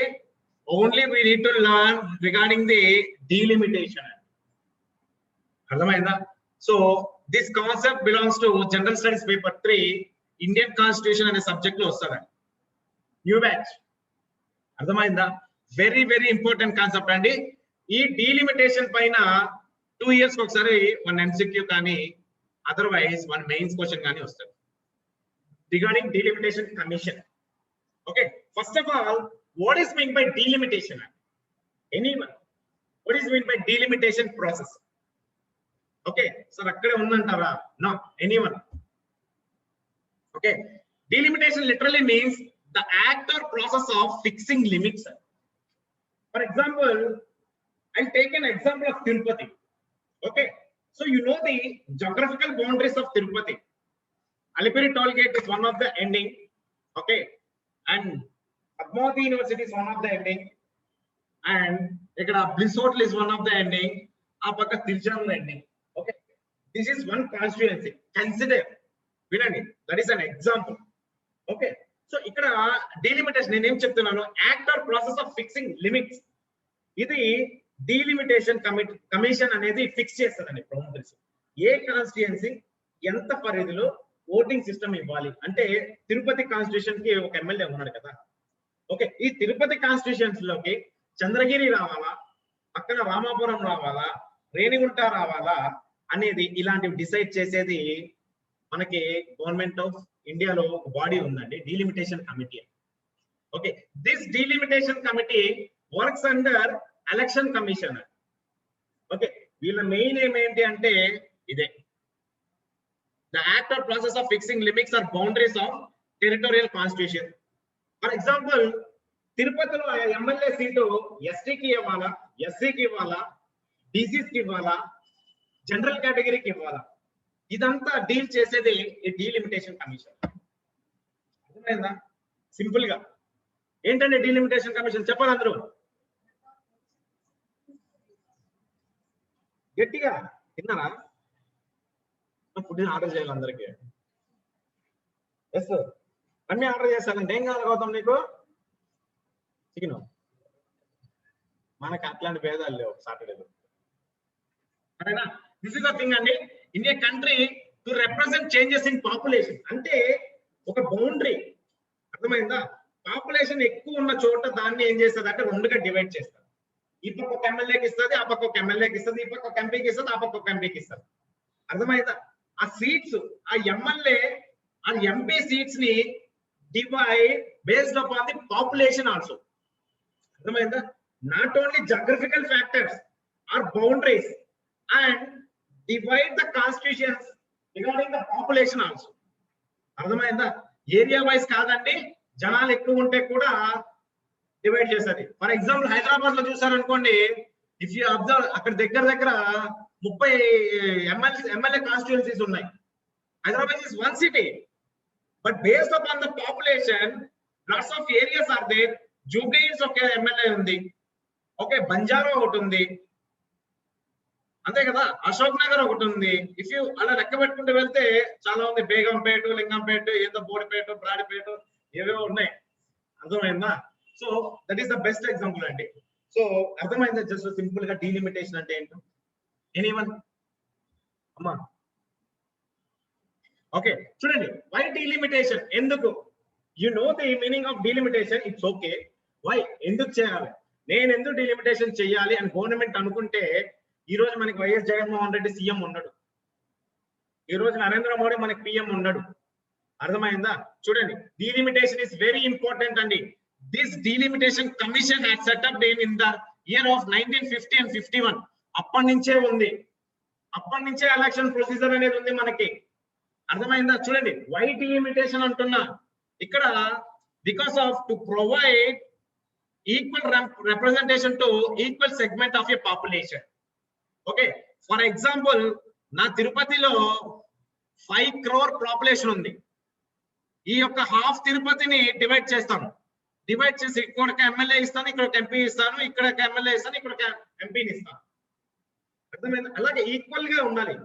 only we need to learn regarding the delimitation, అర్థమైందా? So this concept belongs to general studies paper 3 Indian constitution అనే సబ్జెక్ట్ లో వస్తుందండి, న్యూ బ్యాచ్, అర్థమైందా? వెరీ వెరీ ఇంపార్టెంట్ కాన్సెప్ట్ అండి. ఈ డీలిమిటేషన్ పైన 2 years ఒకసారి 1 MCQ కానీ అదర్వైజ్ 1 మెయిన్స్ క్వశ్చన్ కానీ వస్తుంది regarding delimitation commission. Okay, first of all what is meant by delimitation? Anyone? What is meant by delimitation process? Okay, sir akkade undantara? No, anyone? Okay, delimitation literally means the act or process of fixing limits. For example, I'll take an example of Tirupati. Okay, so you know the geographical boundaries of Tirupati. Alipuri toll gate is one of the ending. Okay, and Padmavati University is one of the ending, and ikkada Bliss Hotel is one of the ending, apaka Tirchanur ending. Okay, this is one constituency. Consider, vinandi, that is an example. Okay, so ikkada delimitation nenu em cheptunnanu, act or process of fixing limits. Idi delimitation commission అనేది fix చేస్తదండి boundaries. ఏ constituency ఎంత పరిధిలో voting system ఇవ్వాలి అంటే, Tirupati constitution కి ఒక MLA ఉన్నాడు కదా. Okay, ఈ తిరుపతి కాన్స్టిట్యూషన్స్ లోకి చంద్రగిరి రావాలా, పక్కన రామాపురం రావాలా, రేణిగుంట రావాలా అనేది ఇలాంటివి డిసైడ్ చేసేది మనకి గవర్నమెంట్ ఆఫ్ ఇండియాలో ఒక బాడీ ఉందండి, delimitation committee. Okay, this delimitation committee works under election commission. Okay, వీళ్ళ మెయిన్ ఏమేంటి అంటే ఇదే, the act or process of fixing limits or boundaries of territorial constitution. For example, తిరుపతిలో ఎమ్మెల్యే సీటు ఎస్టీకి ఇవ్వాలా, ఎస్సీకి ఇవ్వాలా, బీసీస్ కి ఇవ్వాలా, జనరల్ కేటగిరీకి ఇవ్వాలా, ఇదంతా డీల్ చేసేది ఈ డీలిమిటేషన్ కమిషన్. అర్థమైందా? సింపుల్ గా ఏంటంటే డీలిమిటేషన్ కమిషన్ చెప్పాలి అందరూ గట్టిగా. తిన్నారా? ఫుడ్ ఆర్డర్ చేయాలి అందరికి. ఎస్, అన్ని ఆర్డర్ చేస్తానంటే ఏం కావాలి గౌతమ్ నీకు? చికెన్. మనకి అట్లాంటి భేదాలు లేవు సాటర్డేలో, సరేనా? దిస్ ఇస్ ద థింగ్ అండి. In a country to represent changes in population అంటే ఒక బౌండరీ, అర్థమైందా? పాపులేషన్ ఎక్కువ ఉన్న చోట దాన్ని ఏం చేస్తుంది అంటే రెండుగా డివైడ్ చేస్తారు. ఈ పక్క ఒక ఎమ్మెల్యేకి ఇస్తుంది, ఆ పక్క ఒక ఎమ్మెల్యేకి ఇస్తుంది, ఈ పక్క ఒక ఎంపీకి ఇస్తుంది, ఆ పక్క ఒక ఎంపీకి ఇస్తుంది. అర్థమైందా? ఆ సీట్స్, ఆ ఎమ్మెల్యే ఆ ఎంపీ సీట్స్ ని divide based upon the population also. అర్థమైందా? Not only geographical factors or boundaries and divide the constitutions regarding the population also. అర్థమైందా? ఏరియా వైజ్ కాదండి, జనాలు ఎక్కువ ఉంటే కూడా డివైడ్ చేస్తుంది. ఫర్ ఎగ్జాంపుల్ హైదరాబాద్ లో చూసారనుకోండి, ఇఫ్ యూ అబ్జర్వ్ అక్కడ దగ్గర దగ్గర 30 ఎమ్మెల్యే కాన్స్టిట్యుయెన్సీస్ ఉన్నాయి. Hyderabad is one city, but based upon the population lots of areas are there. Jubilee Hills ఒక ఎమ్మెల్యే ఉంది, ఓకే, బంజారా ఒకటి ఉంది, అంతే కదా, అశోక్ నగర్ ఒకటి ఉంది. ఇఫ్ యూ అలా లెక్క పెట్టుకుంటూ వెళ్తే చాలా ఉంది, బేగంపేట, లింగంపేట, ఏదో బోడిపేట, బ్రాడిపేట, ఏవేవో ఉన్నాయి. అర్థమైందా? So that is the best example అండి. సో అర్థమైందా? జస్ట్ సింపుల్ గా డీలిమిటేషన్ అంటే ఏంటో. ఎనీవన్ అమ్మా? ఓకే, చూడండి, వై డీలిమిటేషన్, ఎందుకు? You know the meaning of delimitation, it's okay. Why, ఎందుకు చేయాలి, నేను ఎందుకు డీలిమిటేషన్ చేయాలి అని గవర్నమెంట్ అనుకుంటే, ఈ రోజు మనకి వైఎస్ జగన్మోహన్ రెడ్డి సీఎం ఉన్నాడు, ఈ రోజు నరేంద్ర మోడీ మనకి పిఎం ఉన్నాడు. అర్థమైందా? చూడండి, డీలిమిటేషన్ ఇస్ వెరీ ఇంపార్టెంట్ అండి. This delimitation commission had setup in the year of 1950 and 51. అప్పటి నుంచే ఉంది, అప్పటి నుంచే ఎలక్షన్ ప్రొసీజర్ అనేది ఉంది మనకి. అర్థమైందా? చూడండి, వై డీలిమిటేషన్ అంటున్నా ఇక్కడ, because off to provide equal representation to equal segment of a population. Okay, for example, నా తిరుపతిలో 5 crore పాపులేషన్ ఉంది. ఈ యొక్క హాఫ్ తిరుపతిని డివైడ్ చేస్తాను. డివైడ్ చేసి ఇక్కడ ఒక ఎమ్మెల్యే ఇస్తాను, ఇక్కడ ఒక ఎంపీ ఇస్తాను, ఇక్కడ ఒక ఎమ్మెల్యే ఇస్తాను, ఇక్కడ ఒక ఎంపీని ఇస్తాను. అర్థమైంది? అలాగే ఈక్వల్ గా ఉండాలి.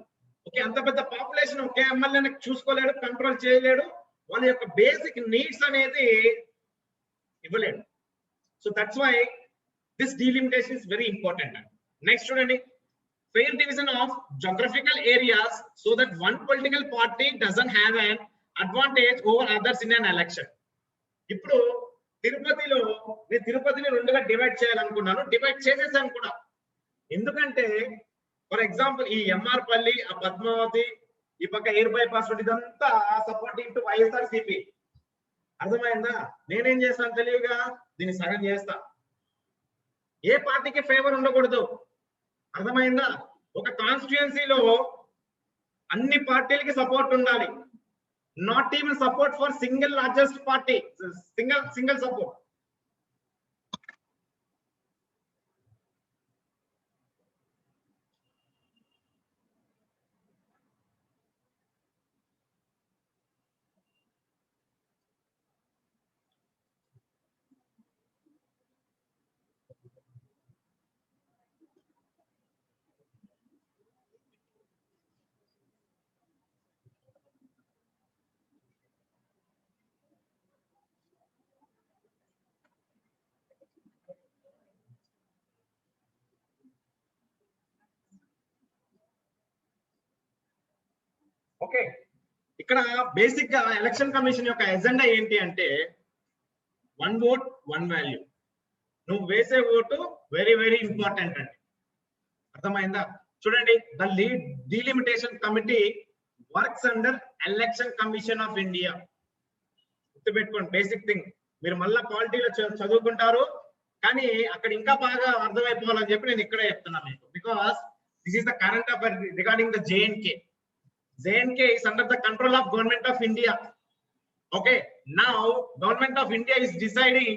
ఓకే, అంత పెద్ద పాపులేషన్ ఒకే ఎమ్మెల్యేని చూసుకోలేడు, కంట్రోల్ చేయలేడు, వాళ్ళ యొక్క బేసిక్ నీడ్స్ అనేది ఇవ్వలేడు. So that's why this delimitation is very important. Next చూడండి, fair division of geographical areas so that one political party doesn't have an advantage over others in an election. ఇప్పుడు తిరుపతిలో నేను తిరుపతిని రెండుగా డివైడ్ చేయాలనుకున్నాను, divide చేసేసాను కూడా. ఎందుకంటే ఫర్ ఎగ్జాంపుల్ ఈ ఎంఆర్ పల్లి, ఆ పద్మావతి, ఈ పక్క ఎయిర్ బైపాస్ రోడ్ ఇదంతా సపోర్టింగ్ టు వైఎస్ఆర్సీపీ. అర్థమైందా? నేనేం చేస్తాను తెలివిగా దీన్ని సగం చేస్తా. ఏ పార్టీకి ఫేవర్ ఉండకూడదు. అర్థమైందా? ఒక కాన్స్టిట్యుయెన్సీలో అన్ని పార్టీలకి సపోర్ట్ ఉండాలి. Not even support for single largest party, single support. Okay, ఇక్కడ బేసిక్ గా ఎలక్షన్ కమిషన్ యొక్క ఎజెండా ఏంటి అంటే 1 vote 1 value. నువ్వు వేసే ఓటు వెరీ వెరీ ఇంపార్టెంట్ అండి. అర్థమైందా? చూడండి, the lead delimitation committee works under election commission of India. గుర్తుపెట్టుకోండి, బేసిక్ థింగ్. మీరు మళ్ళా పాలిటీలో చదువుకుంటారు, కానీ అక్కడ ఇంకా బాగా అర్థమైపోవాలని చెప్పి నేను ఇక్కడే చెప్తున్నా మీకు. Because this is the current affair regarding the JNK. JNK is under the control of Government of India. Okay, now Government of India is deciding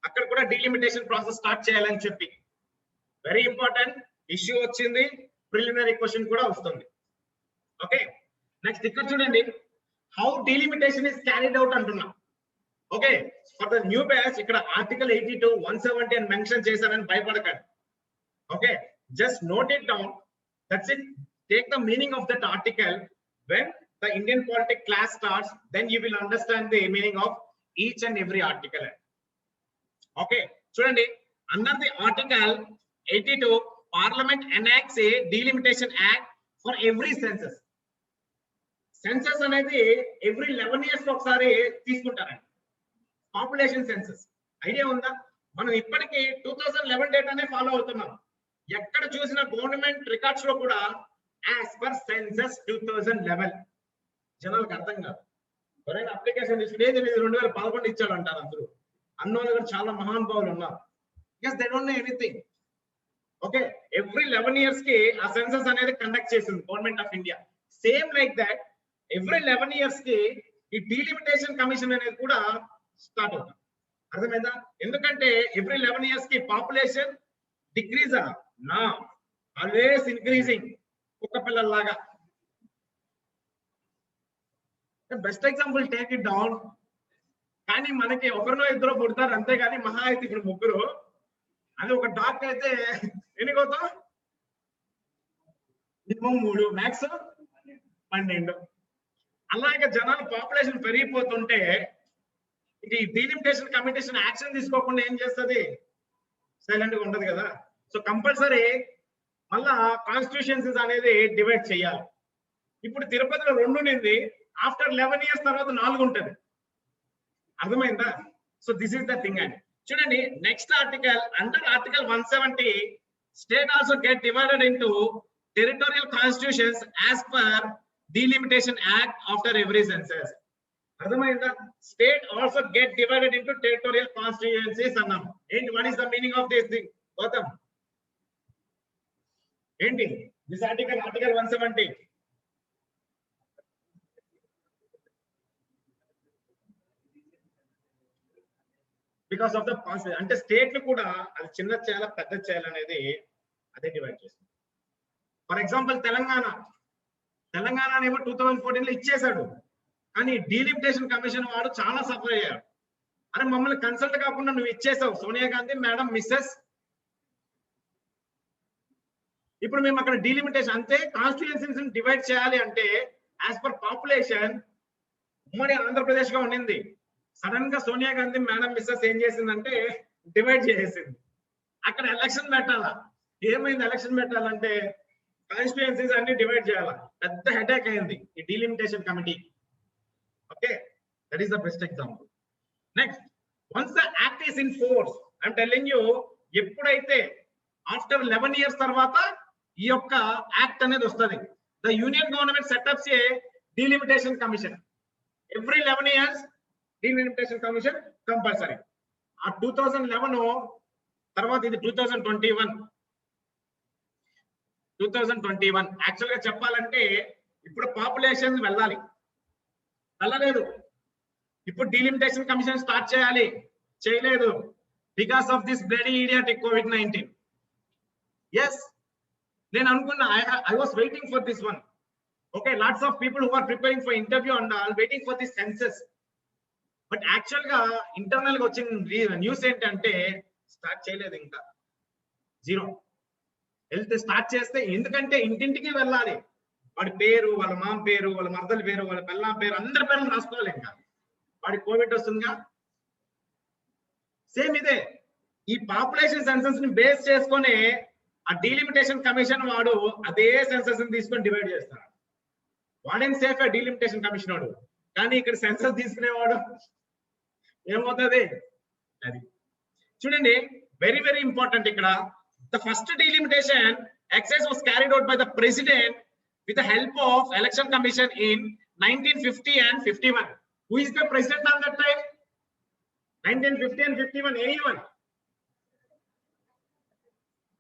అక్కడ కూడా delimitation process స్టార్ట్ చేయాలని చెప్పి. వెరీ ఇంపార్టెంట్ ఇష్యూ వచ్చింది, preliminary question కూడా వస్తుంది. Okay, next ఇక్కడ చూడండి, how delimitation is carried out అంటున్నా. Okay, for the new batch ఇక్కడ ఆర్టికల్ 82, 170 అని మెన్షన్ చేశారని భయపడకండి. Okay, just note it down. That's it. Take the meaning of that article. When the Indian politics class starts, then you will understand the meaning of each and every article. Okay, చూడండి, under the article 82, Parliament enacts a delimitation act for every census. Census అనేది every 11 years ఒకసారి తీసుకుంటారండి, population census. Idea ఉందా? మనం ఇప్పటికీ 2011 డేటానే follow అవుతున్నాం. ఎక్కడ చూసిన గవర్నమెంట్ రికార్డ్స్ లో కూడా as per census 2011. జనాలకు అర్థం కాదు. ఎవరైనా అప్లికేషన్ తీసుకుని 2011 ఇచ్చాడు అంటారు అందరూ. అన్నోళ్ళు కూడా చాలా మహానుభావులు ఉన్నారు. Because they don't know anything. Okay, every 11 years కి ఆ సెన్సస్ అనేది కండక్ట్ చేసింది government of India. Same like that every 11 years కి ఈ డీలిమిటేషన్ కమిషన్ అనేది కూడా స్టార్ట్ అవుతుంది. అర్థమైందా? ఎందుకంటే ఎవ్రీ 11 years కి పాపులేషన్ డిక్రీజ్ నా ఆల్వేస్ ఇంక్రీజింగ్, కుక్క పిల్లల్లాగా. Best example, take it down. కానీ మనకి ఒకరినో ఇద్దరు పుడతారు అంతేగాని మహా అయితే ఇప్పుడు ముగ్గురు. అది ఒక డాక్ అయితే ఎన్ని కోతాం? Minimum 3, max 12. అలాగే జనాలు పాపులేషన్ పెరిగిపోతుంటే ఇది డీలిమిటేషన్ కమిషన్ యాక్షన్ తీసుకోకుండా ఏం చేస్తుంది? సైలెంట్ గా ఉండదు కదా. సో కంపల్సరీ మళ్ళా కాన్స్టిట్యూషన్సీస్ అనేది డివైడ్ చేయాలి. ఇప్పుడు తిరుపతిలో 2 ఉంది, ఆఫ్టర్ 11 years తర్వాత 4 ఉంటుంది. అర్థమైందా? So this is the thing అండి. చూడండి, next article, under article 170, state also get divided into territorial constitutions as per delimitation act after every census. అర్థమైందా? State also get divided into territorial constituencies అన్నాం. ఏంటి, what is the meaning of this thing? Gautam ఏంటి this article 170? Because of the అంటే స్టేట్లు కూడా అది చిన్న చేయాలా పెద్ద చేయాలనేది అదే డివైడ్ చేస్తుంది. ఫర్ ఎగ్జాంపుల్ తెలంగాణ ఏమో 2014 లో ఇచ్చేశాడు, కానీ డీలిమిటేషన్ కమిషన్ వాడు చాలా సఫర్ అయ్యాడు. అరే మమ్మల్ని కన్సల్ట్ కాకుండా నువ్వు ఇచ్చేసావు సోనియా గాంధీ మేడం మిస్సెస్. ఇప్పుడు మేము అక్కడ డీలిమిటేషన్ అంతే కాన్స్టిట్యుయెన్సీస్ డివైడ్ చేయాలి అంటే యాజ్ పర్ పాపులేషన్ ఉమ్మడి ఆంధ్రప్రదేశ్ గా ఉండింది. సడన్ గా సోనియా గాంధీ మేడం మిస్సెస్ ఏం చేసిందంటే డివైడ్ చేసేసింది. అక్కడ ఎలక్షన్ పెట్టాలా, ఏమైంది ఎలక్షన్ పెట్టాలంటే కాన్స్టిట్యుయెన్సీస్ అన్ని డివైడ్ చేయాలా, పెద్ద హెడేక్ అయింది ఈ delimitation committee. Okay, that is the best example. Next, once the act is in force, I'm telling you, ఎప్పుడైతే ఆఫ్టర్ 11 years తర్వాత ఈ యొక్క యాక్ట్ అనేది వస్తుంది. The union government setups A delimitation commission. Every 11 years delimitation commission compulsory. ఆ 2011 తర్వాత ఇది 2021 actual గా చెప్పాలంటే ఇప్పుడు పాపులేషన్ వెళ్ళలేదు. ఇప్పుడు డీలిమిటేషన్ కమిషన్ స్టార్ట్ చేయాలి, చేయలేదు because of this bloody idiotic COVID-19. Yes, నేను అనుకున్నా, I was waiting for this one. Okay, lots of people who are preparing for interview and all waiting for this census. But actual గా internal గా వచ్చిన news ఏంటంటే start చేయలేదు, ఇంకా zero. వెళ్తే start చేస్తే, ఎందుకంటే ఇంటింటికి వెళ్ళాలి, వాడి పేరు, వాళ్ళ మామ పేరు, వాళ్ళ మరదల పేరు, వాళ్ళ పిల్లం పేరు, అందరి పేర్లు రాసుకోవాలి. ఇంకా వాడి కోవిడ్ వస్తుందిగా. సేమ్ ఇదే, ఈ పాపులేషన్ సెన్సస్ ని బేస్ చేసుకొని ఆ డీలిమిటేషన్ కమిషన్ వాడు అదే సెన్సస్ ని తీసుకొని డివైడ్ చేస్తాడు. వాడేం సేఫ్ డీలిమిటేషన్ కమిషన్ వాడు, కానీ ఇక్కడ సెన్సస్ తీసుకునేవాడు ఏమవుతుంది అది చూడండి. వెరీ వెరీ ఇంపార్టెంట్ ఇక్కడ. The first delimitation exercise was carried out by the president with the help of election commission in 1950 and 51. Who is the president on that time? 1950 and 51, anyone?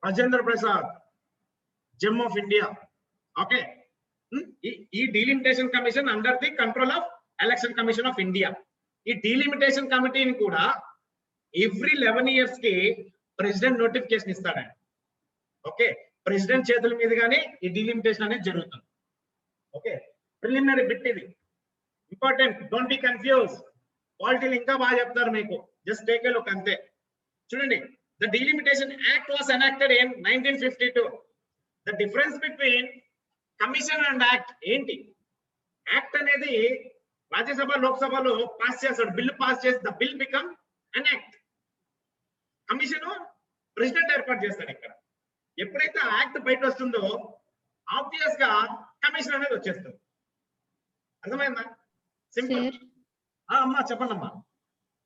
Rajendra Prasad, Gem of India. Okay, ఈ delimitation commission under the control of election commission of India. ఈ delimitation కమిటీని కూడా every 11 years కి president notification ఇస్తాడు. Okay, president చేతుల మీద గానీ ఈ డీలిమిటేషన్ అనేది జరుగుతుంది. ఓకే, ప్రిలిమినరీ బిట్ ఇది ఇంపార్టెంట్, డోంట్ బి కన్ఫ్యూజ్. పాలిటీలు ఇంకా బాగా చెప్తారు మీకు, జస్ట్ టేక్ ఏ లుక్ అంతే. చూడండి, the delimitation act was enacted in 1952. The difference between commission and act ఏంటి? యాక్ట్ అనేది రాజ్యసభ లోక్సభలో పాస్ చేస్తాడు, బిల్లు పాస్ చేసి the bill become an act. Commission president ఏర్పాటు చేస్తాడు. ఇక్కడ ఎప్పుడైతే యాక్ట్ బయట వస్తుందో ఆబ్వియస్ గా కమిషన్ అనేది వచ్చేస్తుంది. అర్థమైందా? సింపుల్. అమ్మా చెప్పండి అమ్మా.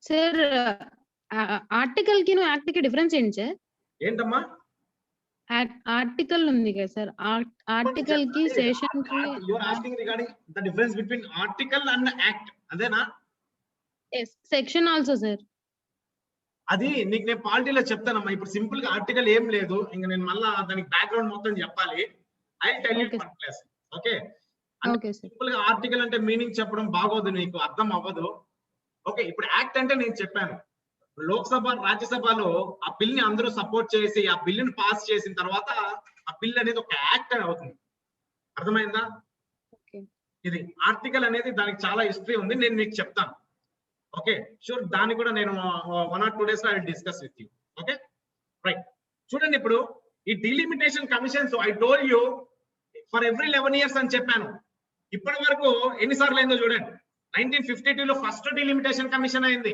సార్, ఆర్టికల్ కి యాక్ట్ కి డిఫరెన్స్ ఏంటి సార్? ఏంటమ్మా? ఆర్టికల్ ఉంది కదా సార్, ఆర్టికల్ కి సెషన్ కి you are asking regarding the difference between article and act, అదేనా? yes, section also sir. అది నీకు నేను పాలిటీలో చెప్తానమ్మా. ఇప్పుడు సింపుల్ గా ఆర్టికల్ ఏం లేదు, ఇంకా నేను మళ్ళా దానికి బ్యాక్గ్రౌండ్ మొత్తం చెప్పాలి. I tell you one plus. Okay, simple గా ఆర్టికల్ అంటే మీనింగ్ చెప్పడం బాగోదు, నీకు అర్థం అవ్వదు. ఓకే, ఇప్పుడు యాక్ట్ అంటే నేను చెప్పాను, లోక్సభ రాజ్యసభలో ఆ బిల్ ని అందరూ సపోర్ట్ చేసి ఆ బిల్లుని పాస్ చేసిన తర్వాత ఆ బిల్ అనేది ఒక యాక్ట్ అని అవుతుంది. అర్థమైందా? ఇది ఆర్టికల్ అనేది దానికి చాలా హిస్టరీ ఉంది, నేను మీకు చెప్తాను. ఓకే, షూర్, దాన్ని కూడా నేను 1 or 2 days లో I will discuss with you. Okay, right. చూడండి, ఇప్పుడు ఈ delimitation commissions I told you for every 11 years అని చెప్పాను. ఇప్పటి వరకు ఎన్నిసార్లు అయిందో చూడండి. 1952 లో ఫస్ట్ డీలిమిటేషన్ కమిషన్ అయింది,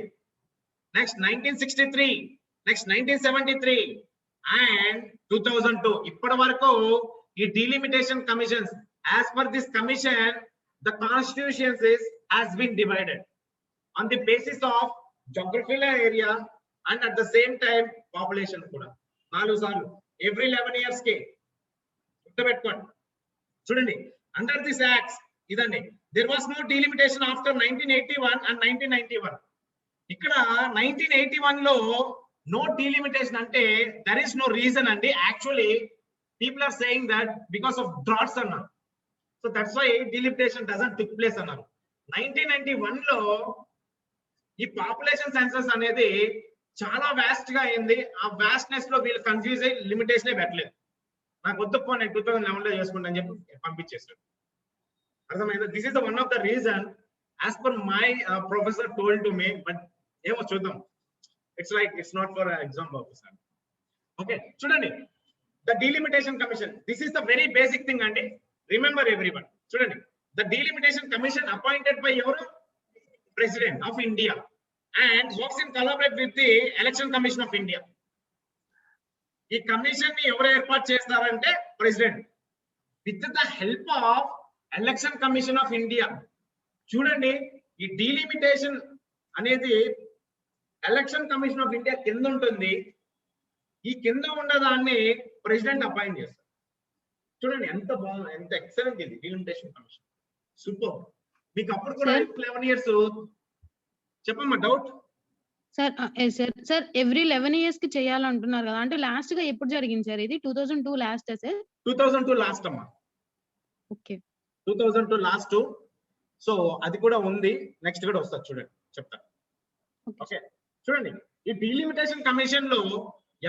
నెక్స్ట్ 1963, నెక్స్ట్ 1973 అండ్ 2002. ఇప్పటి వరకు ఈ delimitation commissions, as per this commission the constitutions has been divided on the basis of geographical area and at the same time population కూడా 4 సార్లు every 11 years కి గుర్తుపెట్టుకోండి. చూడండి, under this acts ఇదండి, there was no delimitation after 1981 and 1991. ఇక్కడ 1981 లో no delimitation అంటే there is no reason అండి. actually people are saying that because of droughts అన్నారు, so that's why delimitation doesn't took place అన్నారు. 1991 లో ఈ పాపులేషన్ సెన్సస్ అనేది చాలా వాస్ట్ గా అయింది. ఆ వాస్ట్నెస్ లో వీళ్ళు కన్ఫ్యూజ్ అయ్యి లిమిటేషన్ పెట్టలేదు. నాకు వద్దు పో, నేను 2011 లో చేసుకుంటా అని చెప్పి పంపించేస్తాడు. అర్థమైందా? This is the one of the reason as per my professor told to me. But ఏమో చూద్దాం. It's not for exam purpose. Okay, చూడండి, the delimitation commission, this is the very basic thing అండి. Remember everyone. చూడండి, the delimitation commission appointed by ఎవరు? President of India and works in collaborate with the election commission of India. ఈ commission ని ఎవరు ఏర్పాటు చేస్తారంటే president, with the help of election commission of India. చూడండి, ఈ డీలిమిటేషన్ అనేది ఎలక్షన్ కమిషన్ ఆఫ్ ఇండియా కింద ఉంటుంది. ఈ కింద ఉన్నదాన్ని ప్రెసిడెంట్ అపాయింట్ చేస్తారు. చూడండి ఎంత బాగుంది, ఎంత ఎక్సలెంట్ ఇది డీలిమిటేషన్ కమిషన్. సూపర్. మీకు అప్పుడు కూడా 11 years చెప్పమ్మా డౌట్. సార్ ఎవ్రీ 11 years కి చేయాలంటున్నారు కదా, అంటే లాస్ట్ గా ఎప్పుడు జరిగింది సార్ ఇది? 2002 లాస్ట్ సార్? 2002 లాస్ట్ అమ్మా. Okay, 2002 last. సో అది కూడా ఉంది, నెక్స్ట్ కూడా వస్తుంది, చూడండి చెప్తా. ఓకే, చూడండి, ఈ డీలిమిటేషన్ కమిషన్ లో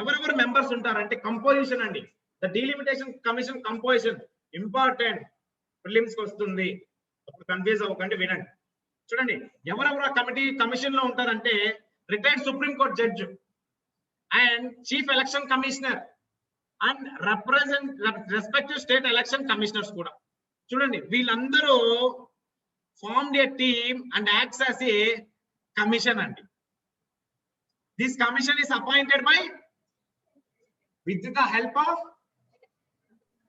ఎవరెవరు మెంబర్స్ ఉంటారంటే కంపోజిషన్ అండి. The delimitation commission composition important, prelims కి వస్తుంది, అప్పుడు కన్ఫ్యూజ్ అవ్వకండి, వినండి. చూడండి, ఎవరెవరు కమిషన్ లో ఉంటారంటే retired supreme court judge and chief election commissioner and respective state election commissioners కూడా. చూడండి, వీళ్ళందరూ formed a team and acts as a commission అండి. This commission is appointed by with the help of,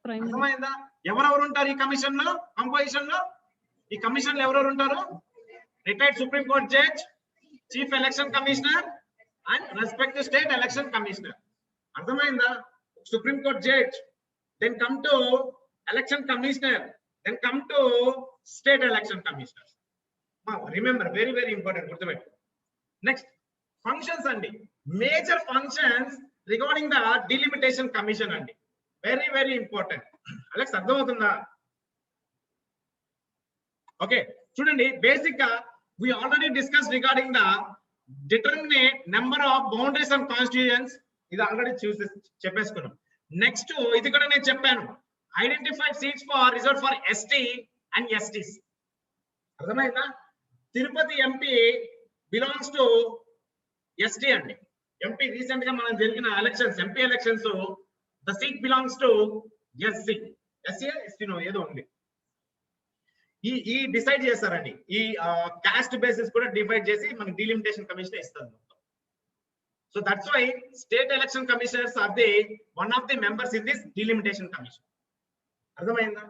అర్థమైందా? ఎవరెవరు ఉంటారు ఈ కమిషన్ లో, composition లో? ఈ కమిషన్ లో ఎవరెవరు ఉంటారు? Retired supreme court judge, chief election commissioner and respective state election commissioner. అర్థమైందా? Supreme court judge, then come to election commissioner, then come to state election commissioner. Remember, very very important, గుర్తుపెట్టు. Next functions అండి, major functions regarding the delimitation commission అండి, very very important. Alex అర్థమవుతుందా? Okay, చూడండి, basic గా we already discussed regarding the determinate number of boundaries and constituents. ఇది already చెప్పేసుకున్నాం. నెక్స్ట్ ఇది కూడా నేను చెప్పాను, identified seats for reserve for ST and STs. అర్థమైందా? Tirupati MP belongs to ST అండి. ఎంపీ రీసెంట్ గా మనం జరిగిన elections, MP elections, the seat belongs to SC. SC ఏదో ఉంది. ఈ డిసైడ్ చేస్తారండి, ఈ కాస్ట్ బేసిస్ కూడా డివైడ్ చేసి మనకి డీలిమిటేషన్ కమిషన్ ఇస్తారు. So that's why state election commissioners are the one of the members in this delimitation commission. అర్థమైందా?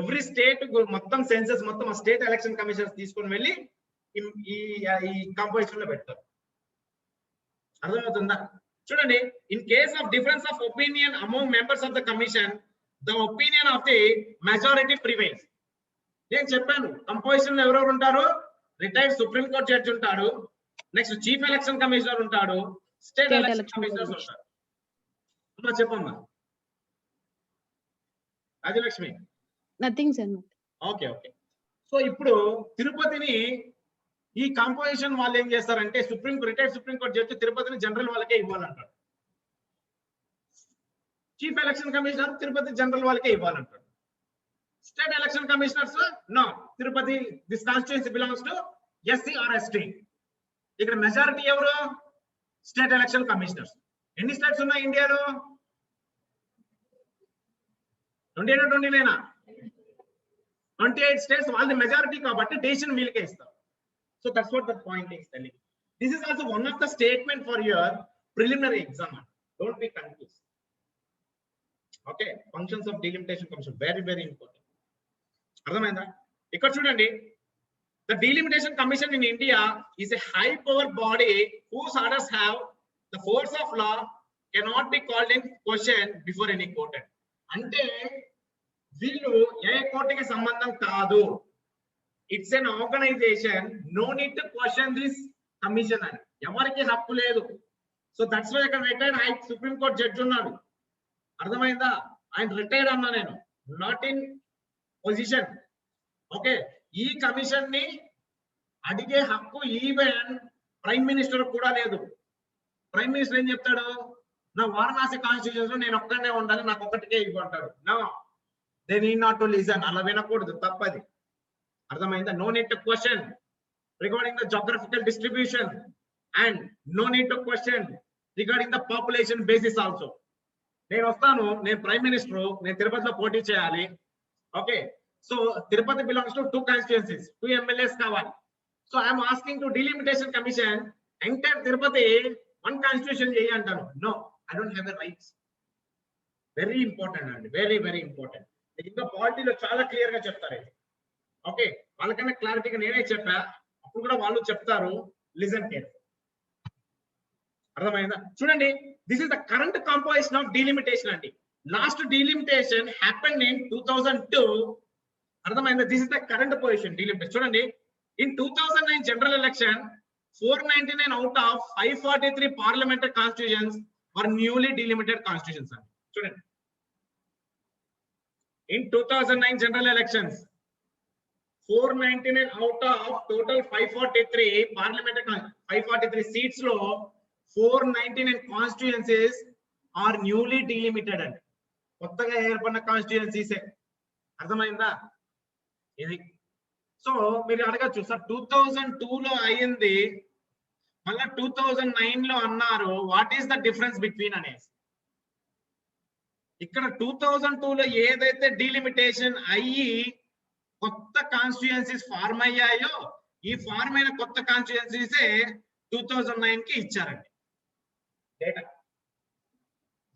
ఎవ్రీ స్టేట్ మొత్తం సెన్సెస్ మొత్తం ఆ స్టేట్ ఎలక్షన్ కమిషనర్స్ తీసుకొని వెళ్ళి ఈ కంపోజిషన్ లో పెడతారు. అర్థమవుతుందా? చూడండి, in case of difference of opinion among members of the commission, the opinion of the majority prevails. నేను చెప్పాను, కంపోజిషన్ లో ఎవరెవరు ఉంటారు? రిటైర్డ్ సుప్రీం కోర్ట్ జడ్జి ఉంటాడు, నెక్స్ట్ చీఫ్ ఎలక్షన్ కమిషనర్ ఉంటాడు, స్టేట్ ఎలక్షన్ కమిషనర్స్ ఉంటారు. అమ్మా చెప్పమ్మా. Rajalakshmi. Nothing sir. Okay okay. So ఇప్పుడు తిరుపతిని ఈ కంపోజిషన్ వాళ్ళు ఏం చేస్తారంటే, రిటైర్డ్ సుప్రీం కోర్ట్ జడ్జి తిరుపతిని జనరల్ వాళ్ళకే ఇవ్వాలంటాడు. Chief election commissioner Tirupati general వాళ్ళకే ఇవ్వాలంటాడు. State election commissioners no, Tirupati this constituency belongs to SC or ST. ఇక్కడ మెజారిటీ ఎవరు? State election commissioners. ఎన్ని స్టేట్స్ ఉన్నాయి ఇండియాలో? 28 స్టేట్స్. వాళ్ళది మెజారిటీ కాబట్టి డెసిషన్ వీళ్ళకే ఇస్తారు. So that's what the point is telling. This is also one of the statement for your preliminary exam. Don't be confuse. Okay, functions of delimitation commission very very important. అర్థమైందా? ఇక్కడ చూడండి, the delimitation commission in India is a high power body whose orders have the force of law, cannot be called in question before any court. అంటే వీళ్ళు ఏ కోర్టుకి సంబంధం కాదు. It's an organisation, no need to question this commission అని ఎవరికి హక్కు లేదు. సో దట్స్ వై ఇక్కడ రిటైర్డ్ సుప్రీం కోర్ట్ జడ్జి ఉన్నాడు. అర్థమైందా? ఆయన రిటైర్డ్ అన్నా నేను, నాట్ ఇన్ పొజిషన్. ఓకే, ఈ కమిషన్ ని అడిగే హక్కు ఈవెన్ ప్రైమ్ మినిస్టర్ కూడా లేదు. ప్రైమ్ మినిస్టర్ ఏం చెప్తాడు, నా వారణాసి కాన్స్టిట్యూషన్ లో నేను ఒక్కనే ఉండాలి, నాకు ఒక్కటికే ఇవ్వంటాడు. No, they need not to listen. అలా వినకూడదు, తప్పది. అర్థమైందా? No need to question regarding the geographical distribution and no need to question regarding the population basis also. నేను వస్తాను, నేను ప్రైమ్ మినిస్టర్, నేను తిరుపతిలో పోటీ చేయాలి. Okay, so Tirupati belongs to 2 constituencies, 2 MLAs కావాలి. So I'm asking to delimitation commission entire Tirupati 1 constitution చేయి అంటాను. No, I don't have a rights. Very important అండి, వెరీ వెరీ ఇంపార్టెంట్. ఇంకా పాలిటీలో చాలా క్లియర్ గా చెప్తారు ఇది. ఓకే, వాళ్ళకన్నా క్లారిటీగా నేనే చెప్పా, అప్పుడు కూడా వాళ్ళు చెప్తారు. Listen care. అర్థమైందా? చూడండి, this is the current composition of delimitation అండి. Last delimitation happened in 2002. అర్థమైందా? This is the current position delimitation. చూడండి, in 2009 general election 499 out of 543 parliamentary constitutions are newly delimited constitutions అండి. చూడండి, in 2009 general elections 499 out of total 543 parliamentary 543 seats లో 499 constituencies are newly డిలిమిటెడ్ అండి. కొత్తగా ఏర్పడిన కాన్స్టిట్యుయెన్సీసే. అర్థమైందా? ఇది. సో మీరు అడగచ్చు, సార్ 2002 లో అయ్యింది, మళ్ళీ 2009 లో అన్నారు, what is the difference between అనేసి. ఇక్కడ 2002 లో ఏదైతే డిలిమిటేషన్ అయ్యి కొత్త కాన్స్టిట్యుయెన్సీస్ ఫార్మ్ అయ్యాయో, ఈ ఫార్మ్ అయిన కొత్త కాన్స్టిట్యుయెన్సీసే 2009 కి ఇచ్చారండి డేటా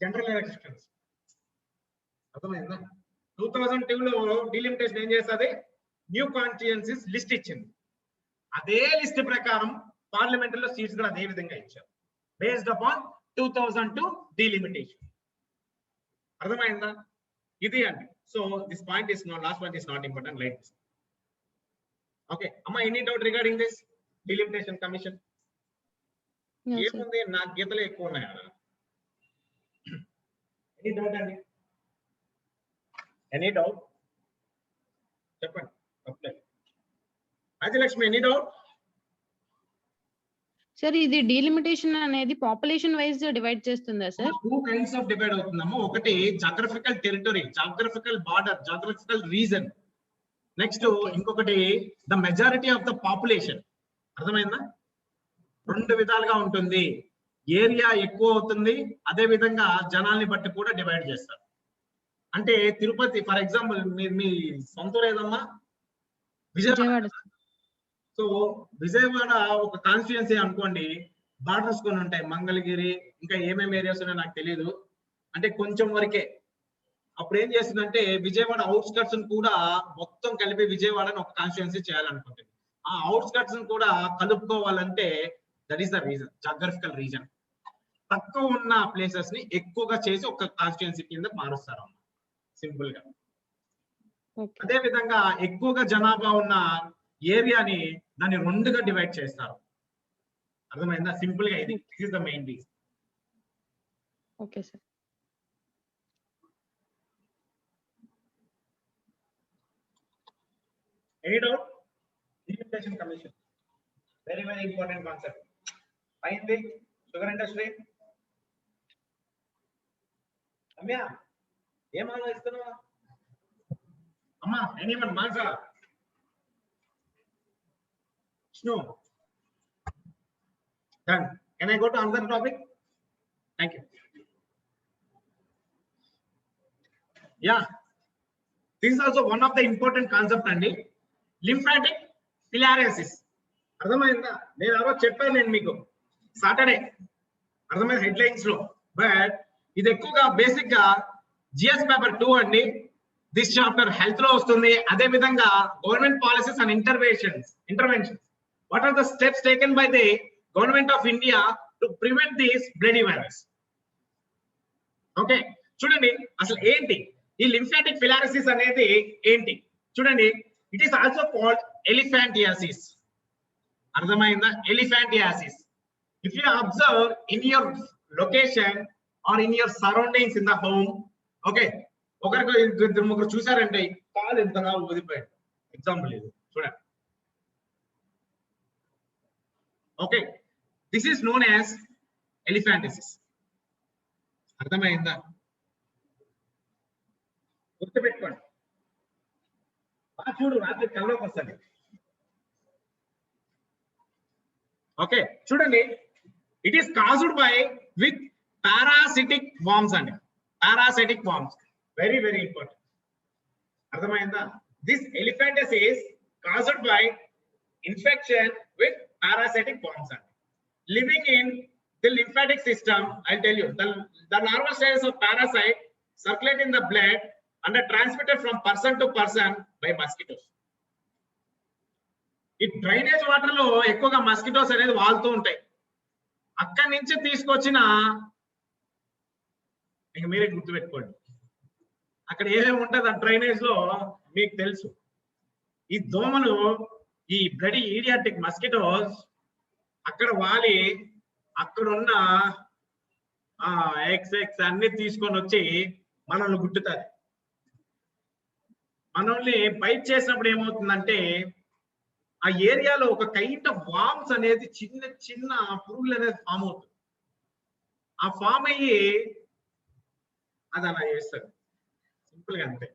జనరల్ ఎలక్షన్స్. అర్థమైందా? 2002 లో డిలిమిటేషన్ ఏం చేస్తుంది, న్యూ కాన్స్టిట్యుయెన్సీస్ లిస్ట్ ఇచ్చింది. అదే లిస్ట్ ప్రకారం పార్లమెంటరీలో సీట్స్ కూడా అదే విధంగా ఇచ్చారు, బేస్డ్ అపాన్ 2002 డిలిమిటేషన్. అర్థమైందా? ఇది అండి. So this point is not, last point is not important, like this. Okay అమ్మా, any doubt regarding this delimitation commission? ఏముంది, నా గీతలే ఎక్కువ ఉన్నాయి. ఎనీ డౌట్ అండి? ఎనీ డౌట్ చెప్పండి. Rajalakshmi, any doubt? సార్, ఇది డిలిమిటేషన్ అనేది పాపులేషన్ వైజ్ డివైడ్ చేస్తుందా సార్? 2 కైండ్స్ ఆఫ్ డివైడ్ అవుతుందమ్మా. ఒకటి geographical territory, geographical border, geographical region. Next ఇంకొకటి the majority of the population. అర్థమైందా? 2 విధాలుగా ఉంటుంది. ఏరియా ఎక్కువ అవుతుంది, అదే విధంగా జనాల్ని బట్టి కూడా డివైడ్ చేస్తారు. అంటే తిరుపతి ఫర్ ఎగ్జాంపుల్, మీ సొంత ఏదమ్మా? విజయవాడ. సో విజయవాడ ఒక కాన్స్టిట్యుయెన్సీ అనుకోండి, బార్డర్స్ కొన్ని ఉంటాయి, మంగళగిరి, ఇంకా ఏమేమి ఏరియాస్ ఉన్నాయో నాకు తెలియదు, అంటే కొంచెం వరకే. అప్పుడు ఏం చేస్తుందంటే విజయవాడ అవుట్స్కట్స్ కూడా మొత్తం కలిపి విజయవాడని ఒక కాన్స్టిట్యుయెన్సీ చేయాలనుకుంటుంది. ఆ అవుట్స్కట్స్ కూడా కలుపుకోవాలంటే that is the reason, geographical reason. తక్కువ ఉన్న ప్లేసెస్ ని ఎక్కువగా చేసి ఒక కాన్స్టిట్యుయెన్సీ కింద మారుస్తారు సింపుల్ గా. అదే విధంగా ఎక్కువగా జనాభా ఉన్న ఏరియాని దాన్ని 2గా డివైడ్ చేస్తారు. అర్థమైందా? సింపుల్ గా ఇది is the main reason. Okay sir. Any doubt? Delimitation commission very very important concept. అయింది షుగర్ ఇండస్ట్రీ. రమ్య, ఏం ఆలోచిస్తున్నావా అమ్మా? Anyone Mansa? No. Done. Can I go to another topic? Thank you. Yeah, this is also one of the important concept అండి, lymphatic filariasis. అర్థమైందా? నేను ఎవరో చెప్పాను నేను మీకు సాటర్డే, అర్థమైంది హెడ్లైన్స్ లో. బట్ ఇది ఎక్కువగా బేసిక్ గా జిఎస్ పేపర్ 2 అండి. దిస్ చాప్టర్ హెల్త్ లో వస్తుంది. అదే విధంగా government policies and interventions. What are the steps taken by the government of India to prevent this bloody virus? Okay, చూడండి అసలు ఏంటి ఈ లింఫాటిక్ ఫిలారిసిస్ అనేది ఏంటి చూడండి. It is also called elephantiasis. అర్థమైందా? Elephantiasis. If you observe in your location or in your surroundings in the home, okay, ఒకరికి 2-3 చూసారంటే కాలు ఎంతగా ఊదిపోయాడు. ఎగ్జాంపుల్ ఇది చూడండి. Okay, this is known as ఎలిఫాంటిసిస్. అర్థమైందా? గుర్తుపెట్టుకోండి. చూడు రాత్రి కల్లోకి వస్తుంది. ఓకే చూడండి, it is caused by with parasitic worms అండి. Parasitic worms very very important. అర్థమైందా? This elephantiasis caused by infection with parasitic worms అండి. Living in the lymphatic system. I tell you the larval stages of parasite circulate in the blood and are transmitted from person to person by mosquitoes. ఈ drainage water లో ఎక్కువగా mosquitoes అనేది వాళ్తూ ఉంటాయి. అక్కడి నుంచి తీసుకొచ్చిన ఇక మీరే గుర్తుపెట్టుకోండి, అక్కడ ఏమేమి ఉంటుంది ఆ డ్రైనేజ్ లో మీకు తెలుసు. ఈ దోమలు, ఈ బ్లడీ ఈడియాటిక్ మస్కిటోస్ అక్కడ వాలి అక్కడున్న ఎక్స్ అన్ని తీసుకొని వచ్చి మనల్ని గుట్టుతారు. మనల్ని బైట్ చేసినప్పుడు ఏమవుతుందంటే ఆ ఏరియాలో ఒక కైండ్ ఆఫ్ వామ్స్ అనేది చిన్న చిన్న పురుగులు అనేది ఫామ్ అవుతుంది. ఆ ఫామ్ అయ్యి అది అలా చేస్తారు. సింపుల్ గా అంతే.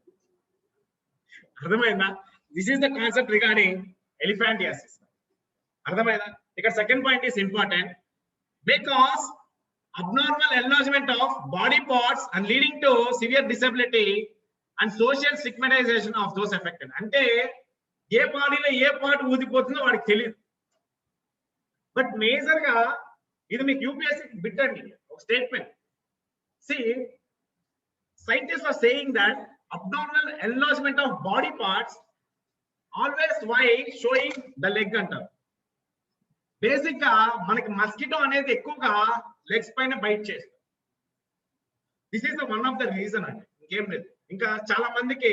అర్థమైందా? This is the concept regarding elephantiasis. అర్థమైందా? ఇక్కడ second point is important. Because abnormal enlargement of body parts and leading to severe disability and social stigmatization of those affected. అంటే ఏ బాడీలో ఏ పార్ట్ ఊదిపోతుందో వాడికి తెలియదు. బట్ మేజర్ గా ఇది మీకు యూపీఎస్సీ బిట్ అండి, ఒక statement. C scientists are saying that abnormal enlargement of body parts always why showing the leg అంటారు. బేసిక్ గా మనకి మస్కిటో అనేది ఎక్కువగా లెగ్స్ పైన బైట్ చేస్తుంది. This is the one of the reason అండి, ఇంకేం లేదు. ఇంకా చాలా మందికి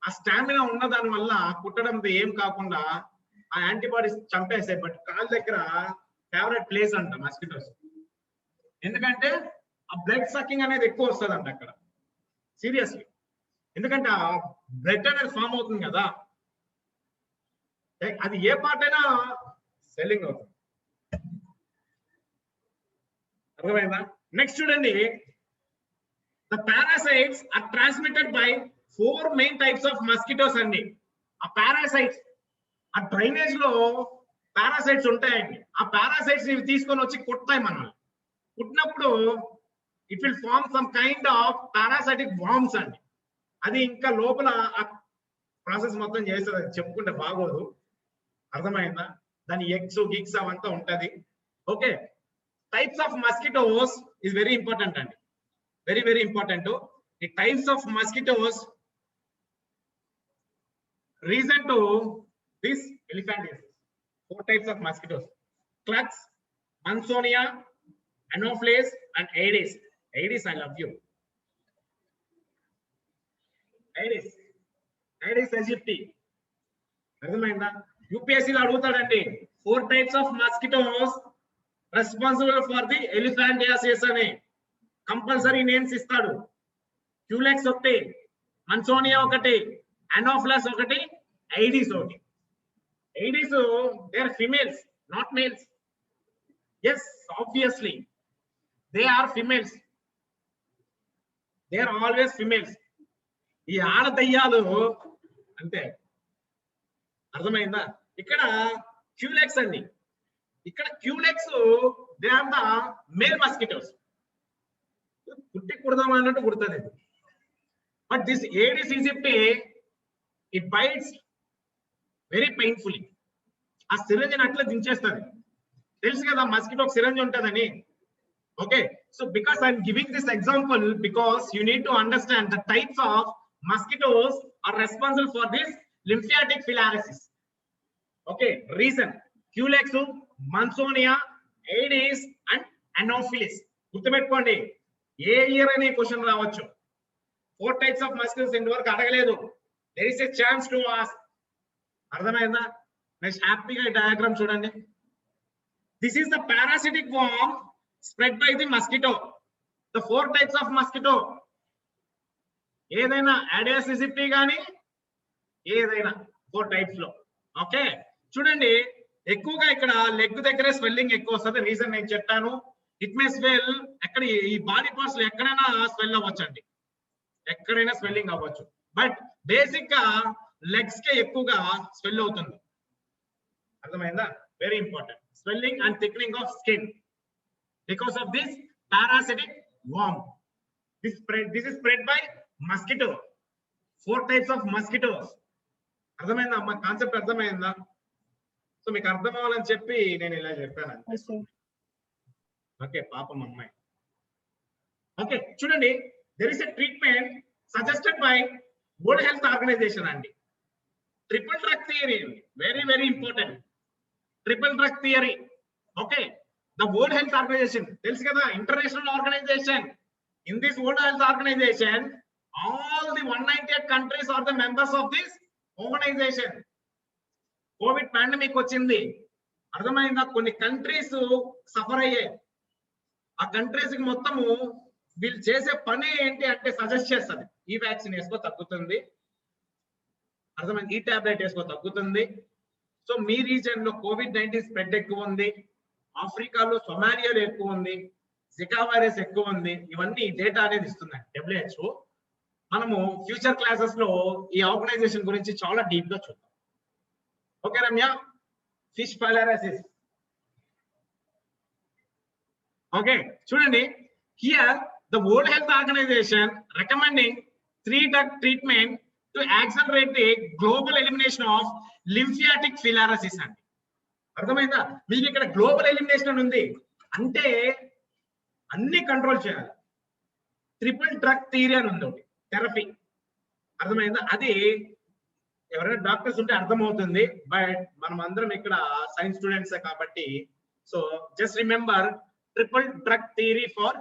ఆ స్టామినా ఉన్న దాని వల్ల కుట్టడంతో ఏం కాకుండా ఆ యాంటీబాడీస్ చంపేస్తాయి. బట్ కాళ్ళ దగ్గర ఫేవరెట్ ప్లేస్ అంట మస్కిటోస్. ఎందుకంటే ఆ బ్లడ్ సకింగ్ అనేది ఎక్కువ వస్తుంది అంట అక్కడ, సీరియస్లీ. ఎందుకంటే ఆ బ్లడ్ అనేది ఫామ్ అవుతుంది కదా, అది ఏ పార్ట్ అయినా సెల్లింగ్ అవుతుంది. అర్థమైందా? నెక్స్ట్ చూడండి, the parasites are transmitted by 4 main types of mosquitoes అండి. ఆ పారాసైట్స్ ఆ డ్రైనేజ్ లో పారాసైట్స్ ఉంటాయండి. ఆ పారాసైట్స్ ఇవి తీసుకొని వచ్చి కుడతాయి మనల్ని. కుట్టినప్పుడు it will form some kind of parasitic worms అండి. అది ఇంకా లోపల ఆ ప్రాసెస్ మొత్తం చేస్తుంది, చెప్పుకుంటే బాగోదు. అర్థమైందా? దాని ఎగ్స్ గిగ్స్ అవంతా ఉంటది. Okay, types of mosquitoes is very important and very very important. The types of mosquitoes reason to this elephantiasis. 4 types of mosquitoes: Clux, Mansonia, Anopheles and Aedes. Aedes, I love you. Aedes aegypti. అర్థమైందా? UPSC లో అడుగుతాడండి 4 types of mosquitoes responsible for the elephantiasis అని compulsory names ఇస్తాడు. Culex ఒకటి, మన్సోనియా ఒకటి, అనోఫ్లస్ ఒకటి, Aedes ఒకటి. Aedes they are females, not males. Yes, obviously they are females. They are always females. ఈ ఆడ దయ్యాలు అంతే. అర్థమైందా? ఇక్కడ క్యూలెక్స్ అండి, ఇక్కడ Culex they are the male mosquitoes. కుట్టి కుడదాం అన్నట్టు కుడుతుంది. But this Aedes aegypti it bites very painfully. ఆ సిరంజిని అట్లా దించేస్తుంది. తెలుసు కదా మస్కిటో సిరంజి ఉంటుందని. Okay, so because I'm giving this example because you need to understand the types of mosquitoes are responsible for this lymphatic filariasis. Okay, reason Culex, Mansonia, Aedes and Anopheles. గుర్తుపెట్టుకోండి, ఏ year అనే question రావచ్చు. 4 types of mosquitoes ఇంతవరకు అడగలేదు. there is a chance to ask. అర్థమైందా? Next హ్యాపీగా ఈ diagram చూడండి. This is the parasitic worm spread by the mosquito. the 4 types of mosquito, ఏదైనా Aedes aegypti గానీ ఏదైనా 4 types లో. ఓకే చూడండి, ఎక్కువగా ఇక్కడ లెగ్ దగ్గరే స్వెల్లింగ్ ఎక్కువ వస్తుంది. రీజన్ నేను చెప్పాను. ఇట్ మే స్వెల్ ఎక్కడ ఈ బాడీ పార్ట్స్ లో ఎక్కడైనా స్వెల్ అవ్వచ్చు అండి, ఎక్కడైనా స్వెల్లింగ్ అవ్వచ్చు. బట్ బేసిక్ గా లెగ్స్ కే ఎక్కువగా స్వెల్ అవుతుంది. అర్థమైందా? Very important. Swelling and thickening of skin because of this parasitic worm. This is spread by mosquito. 4 types of mosquitoes. అర్థమైందా అమ్మా? కాన్సెప్ట్ అర్థమైందా? సో మీకు అర్థం అవ్వాలని చెప్పి నేను ఇలా చెప్పాను. ఓకే, పాపం అమ్మాయి. ఓకే, చూడండి, there is a treatment suggested by World Health Organization అండి. ట్రిపుల్ డ్రగ్ థియరీ అండి, very very important. Triple drug theory. Okay, the World Health Organization, తెలుసు కదా, international organization. In this World Health Organization, all the 198 countries are the members of this organization. Covid pandemic వచ్చింది, అర్థమైందా? కొన్ని countries suffer అయ్యాయి. ఆ countries కి మొత్తము వీళ్ళు చేసే పని ఏంటి అంటే సజెస్ట్ చేస్తుంది, ఈ వ్యాక్సిన్ వేసుకో తగ్గుతుంది, అర్థమైంది, ఈ టాబ్లెట్ వేసుకో తగ్గుతుంది. సో మీ రీజన్ లో COVID-19 స్ప్రెడ్ ఎక్కువ ఉంది, ఆఫ్రికాలో సొమాలియాలో ఎక్కువ ఉంది, జికా వైరస్ ఎక్కువ ఉంది. ఇవన్నీ డేటా అనేది ఇస్తున్నాయి WHO. మనము ఫ్యూచర్ క్లాసెస్ లో ఈ ఆర్గనైజేషన్ గురించి చాలా డీప్ గా చూద్దాం. Okay Ramya, fish filariasis. Okay, చూడండి, here the World health Organization recommending 3 drug treatment to accelerate the global elimination of lymphatic filariasis అండి. అర్థమైందా? మీకు ఇక్కడ గ్లోబల్ ఎలిమినేషన్ ఉంది అంటే అన్ని కంట్రోల్ చేయాలి. ట్రిపుల్ డ్రగ్ థియరీ అని ఉంది ఒకటి, థెరపీ. అర్థమైందా? అది ఎవరైనా డాక్టర్స్ ఉంటే అర్థమవుతుంది, బట్ మనం అందరం ఇక్కడ సైన్స్ స్టూడెంట్స్ కాబట్టి so just remember triple drug theory for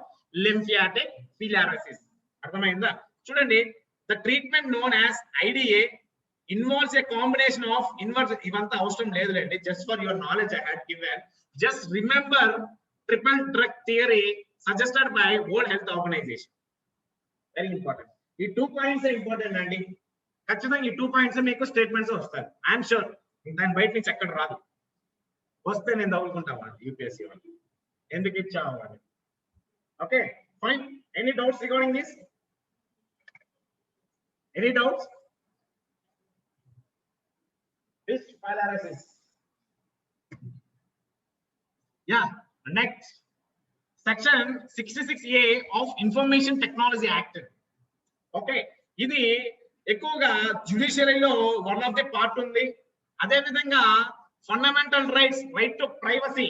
lymphatic filariasis. అర్థమైందా? చూడండి, the treatment known as IDA involves a combination of inverse. ఇవంతా అవసరం లేదులేండి, just for your knowledge I had given. Just remember triple drug theory suggested by World Health Organization. Very important. ఈ 2 points important అండి. ఖచ్చితంగా ఈ 2 points మీకు statements వస్తాయి. I'm sure దాని బయట నుంచి ఎక్కడ రాదు. వస్తే నేను తగులుకుంటాను UPSC వాళ్ళు, ఎందుకు ఇచ్చావు. Okay, fine. Any doubts regarding this? Any doubts? Fish filariasis. Yeah, next. Section 66A of Information Technology Act. Okay, ఇది ఎక్కువగా జ్యుడిషియరీలో వన్ ఆఫ్ ది పార్ట్ ఉంది. అదే విధంగా fundamental rights, right to privacy.